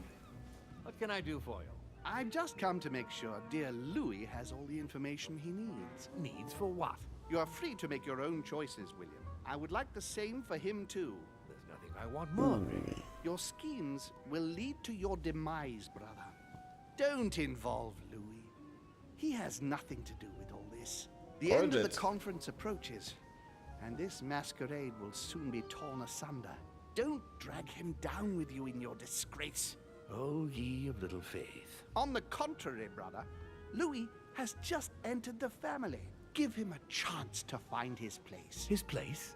what can I do for you? I've just come to make sure dear Louis has all the information he needs. Needs for what? You are free to make your own choices, William. I would like the same for him too. There's nothing I want more, Gregory. Your schemes will lead to your demise, brother. Don't involve Louis. He has nothing to do with all this. The end of the conference approaches, and this masquerade will soon be torn asunder. Don't drag him down with you in your disgrace. Oh, ye of little faith. On the contrary, brother, Louis has just entered the family. Give him a chance to find his place. His place?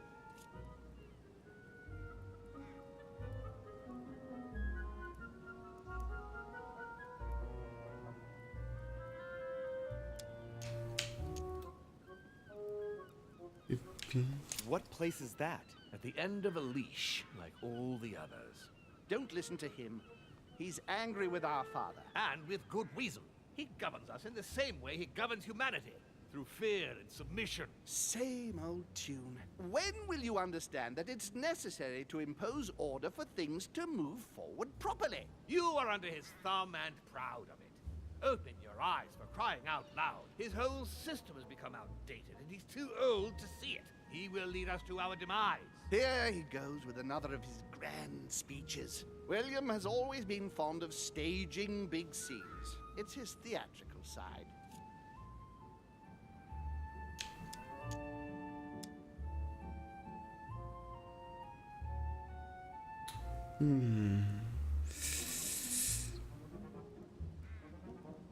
What place is that? At the end of a leash, like all the others. Don't listen to him. He's angry with our father. And with good reason. He governs us in the same way he governs humanity. Through fear and submission. Same old tune. When will you understand that it's necessary to impose order for things to move forward properly? You are under his thumb and proud of it. Open your eyes for crying out loud. His whole system has become outdated, and he's too old to see it. He will lead us to our demise. Here he goes with another of his grand speeches. William has always been fond of staging big scenes. It's his theatrical side.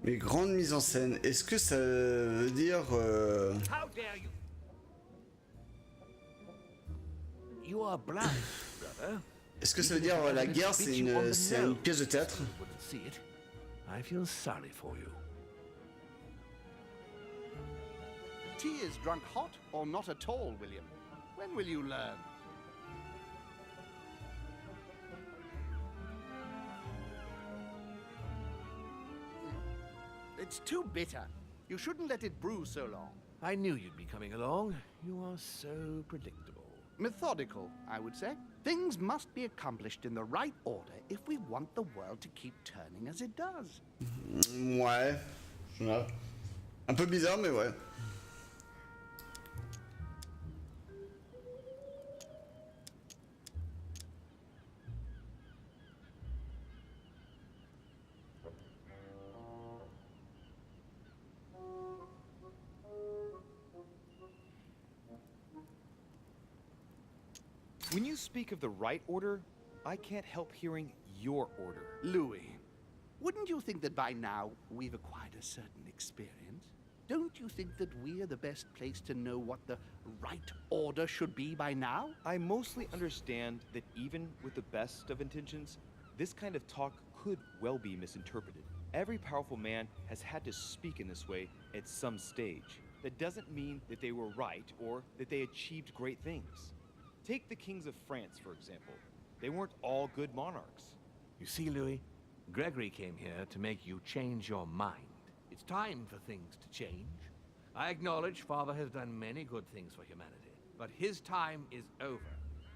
Mais grande mise en scène, est-ce que ça veut dire... How dare you? You are blind, brother. Est-ce que ça veut dire la guerre c'est une pièce de théâtre? Wouldn't see it. I feel sorry for you. Tea is drunk hot or not at all, William? When will you learn? It's too bitter. You shouldn't let it brew so long. I knew you'd be coming along. You are so predictable. Methodical, I would say. Things must be accomplished in the right order if we want the world to keep turning as it does. Ouais. Un peu bizarre, mais ouais. When you speak of the right order, I can't help hearing your order. Louis, wouldn't you think that by now we've acquired a certain experience? Don't you think that we are the best place to know what the right order should be by now? I mostly understand that even with the best of intentions, this kind of talk could well be misinterpreted. Every powerful man has had to speak in this way at some stage. That doesn't mean that they were right or that they achieved great things. Take the kings of France, for example. They weren't all good monarchs. You see, Louis, Gregory came here to make you change your mind. It's time for things to change. I acknowledge Father has done many good things for humanity, but his time is over,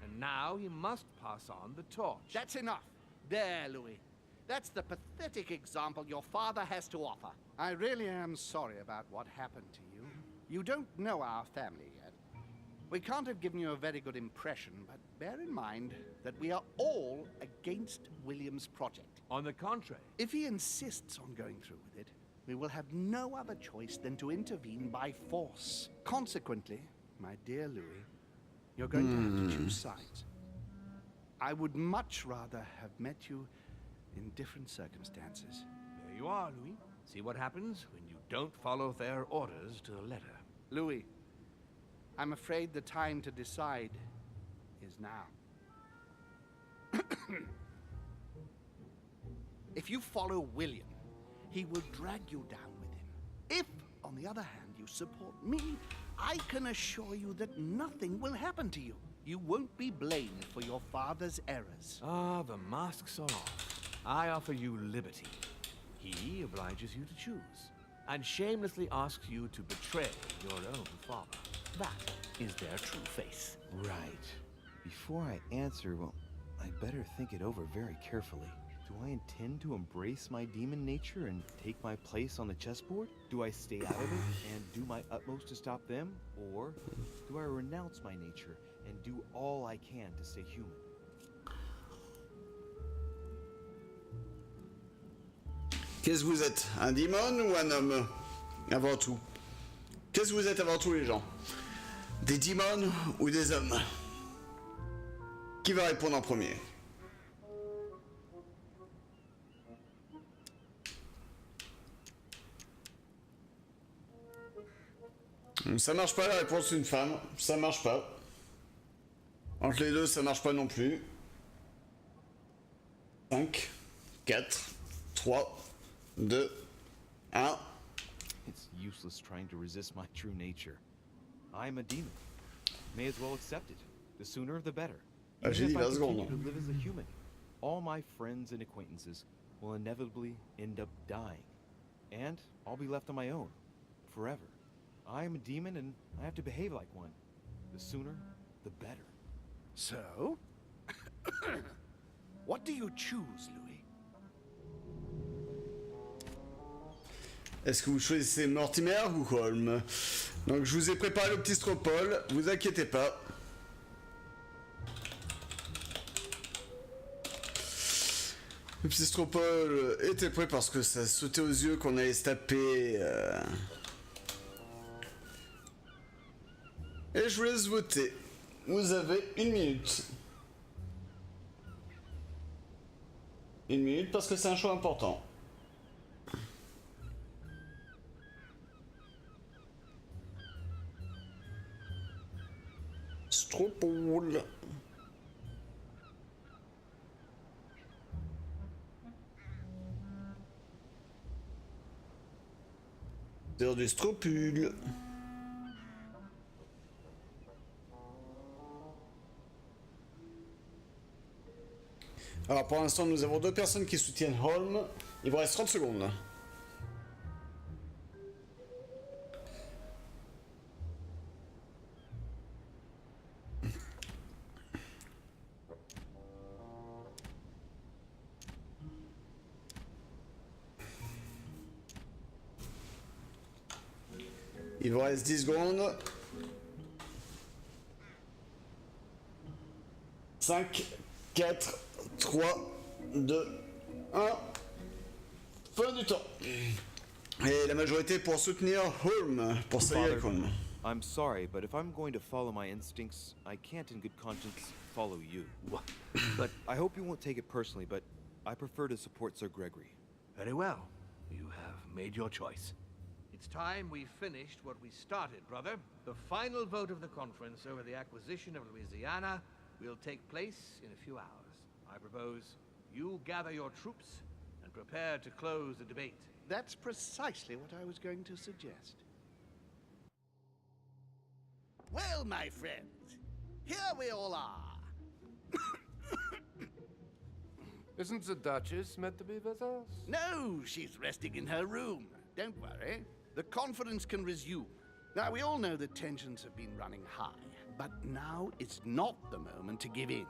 and now he must pass on the torch. That's enough. There, Louis. That's the pathetic example your father has to offer. I really am sorry about what happened to you. You don't know our family yet. We can't have given you a very good impression, but bear in mind that we are all against William's project. On the contrary. If he insists on going through with it, we will have no other choice than to intervene by force. Consequently, my dear Louis, you're going to have to choose sides. I would much rather have met you in different circumstances. There you are, Louis. See what happens when you don't follow their orders to the letter. Louis, I'm afraid the time to decide is now. If you follow William, he will drag you down with him. If, on the other hand, you support me, I can assure you that nothing will happen to you. You won't be blamed for your father's errors. Ah, the masks are off. I offer you liberty. He obliges you to choose, and shamelessly asks you to betray your own father. That is their true face. Right. Before I answer, well, I better think it over very carefully. Do I intend to embrace my demon nature and take my place on the chessboard? Do I stay out of it and do my utmost to stop them? Or do I renounce my nature and do all I can to stay human? Qu'est-ce que vous êtes? Un démon ou un homme? Avant tout. Qu'est-ce que vous êtes avant tout, les gens? Des démons ou des hommes? Qui va répondre en premier? Ça marche pas la réponse d'une femme, ça marche pas. Entre les deux, ça marche pas non plus. 5, 4, 3, 2, 1. It's useless trying to resist my true nature. I'm a demon. May as well accept it. The sooner, the better. J'ai dit Even if I 20 secondes. continue to live as a human, all my friends and acquaintances will inevitably end up dying. And I'll be left on my own, forever. I am a demon and I have to behave like one. The sooner, the better. So? What do you choose, Louis? Est-ce que vous choisissez Mortimer ou Holm? Donc je vous ai préparé le petit stropole, vous inquiétez pas. Le petit stropole était prêt parce que ça sautait aux yeux qu'on allait se taper. Et je vous laisse voter. Vous avez 1 minute. 1 minute parce que c'est un choix important. C'est trop cool. Sur du scrupule. Alors pour l'instant nous avons 2 personnes qui soutiennent Holm. Il vous reste 30 secondes là. Il vous reste 10 secondes. 5, 4, 3, 2, 1. Fin du temps. Et la majorité pour soutenir Holm, pour ça y est, Holm. I'm sorry, but if I'm going to follow my instincts, I can't in good conscience follow you. But I hope you won't take it personally, but I prefer to support Sir Gregory. Very well. You have made your choice. It's time we finished what we started, brother. The final vote of the conference over the acquisition of Louisiana will take place in a few hours. I propose you gather your troops and prepare to close the debate. That's precisely what I was going to suggest. Well, my friends, here we all are. Isn't the Duchess meant to be with us? No, she's resting in her room. Don't worry. The conference can resume. Now, we all know that tensions have been running high, but now is not the moment to give in.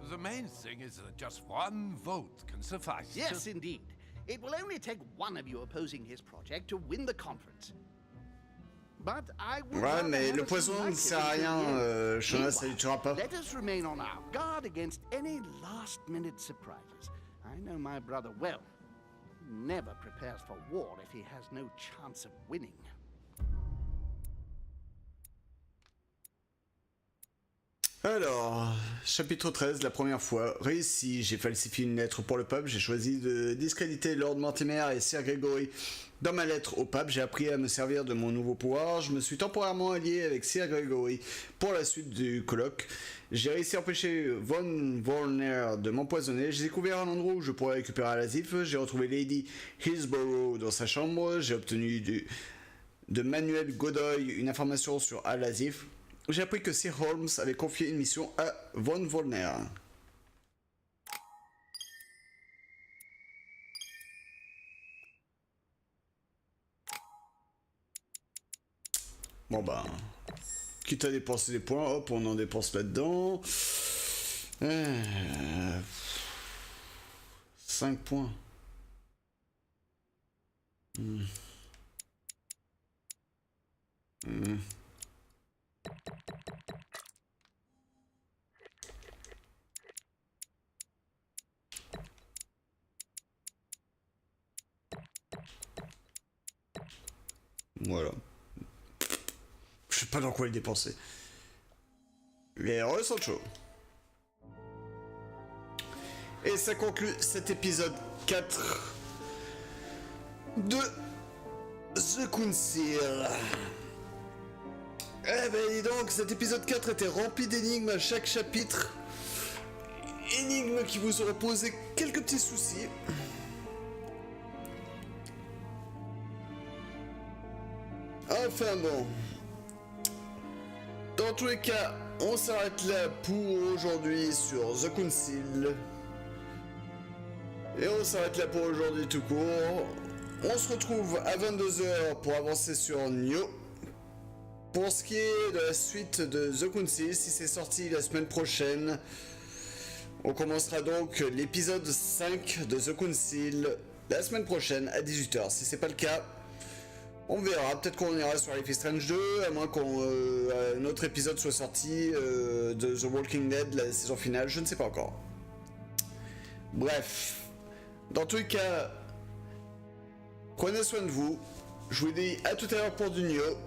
The main thing is that just one vote can suffice. Yes, indeed. It will only take one of you opposing his project to win the conference. But I would Ouais, mais le poison ne sert à rien, Shona, ça lui tuera pas. Let us remain on our guard against any last-minute surprises. I know my brother well. He never prepares for war if he has no chance of winning. Alors, chapitre 13, la première fois. Réussi, j'ai falsifié une lettre pour le pape, j'ai choisi de discréditer Lord Mortimer et Sir Gregory. Dans ma lettre au pape, j'ai appris à me servir de mon nouveau pouvoir, je me suis temporairement allié avec Sir Gregory pour la suite du colloque. J'ai réussi à empêcher Von Warner de m'empoisonner, j'ai découvert un endroit où je pourrais récupérer Alasif, j'ai retrouvé Lady Hillsborough dans sa chambre, j'ai obtenu de Manuel Godoy une information sur Alasif. J'ai appris que Sir Holmes avait confié une mission à Von Warner. Bon bah, quitte à dépenser des points, hop, on en dépense là-dedans. 5 points. Voilà. Je sais pas dans quoi le dépenser. Les ressent chaud. Et ça conclut cet épisode 4 de The Council. Eh ben dis donc, cet épisode 4 était rempli d'énigmes à chaque chapitre. Énigmes qui vous auront posé quelques petits soucis. Enfin bon. Dans tous les cas, on s'arrête là pour aujourd'hui sur The Council. Et on s'arrête là pour aujourd'hui tout court. On se retrouve à 22h pour avancer sur Nioh. Pour ce qui est de la suite de The Council, si c'est sorti la semaine prochaine, on commencera donc l'épisode 5 de The Council la semaine prochaine à 18h. Si c'est pas le cas, on verra. Peut-être qu'on ira sur Life is Strange 2, à moins qu'un autre épisode soit sorti de The Walking Dead, la saison finale, je ne sais pas encore. Bref, dans tous les cas, prenez soin de vous. Je vous dis à tout à l'heure pour du Nioh,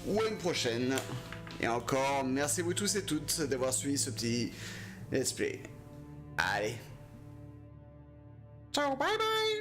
ou à une prochaine. Et encore, merci à vous tous et toutes d'avoir suivi ce petit let's play. Allez. Ciao, bye bye.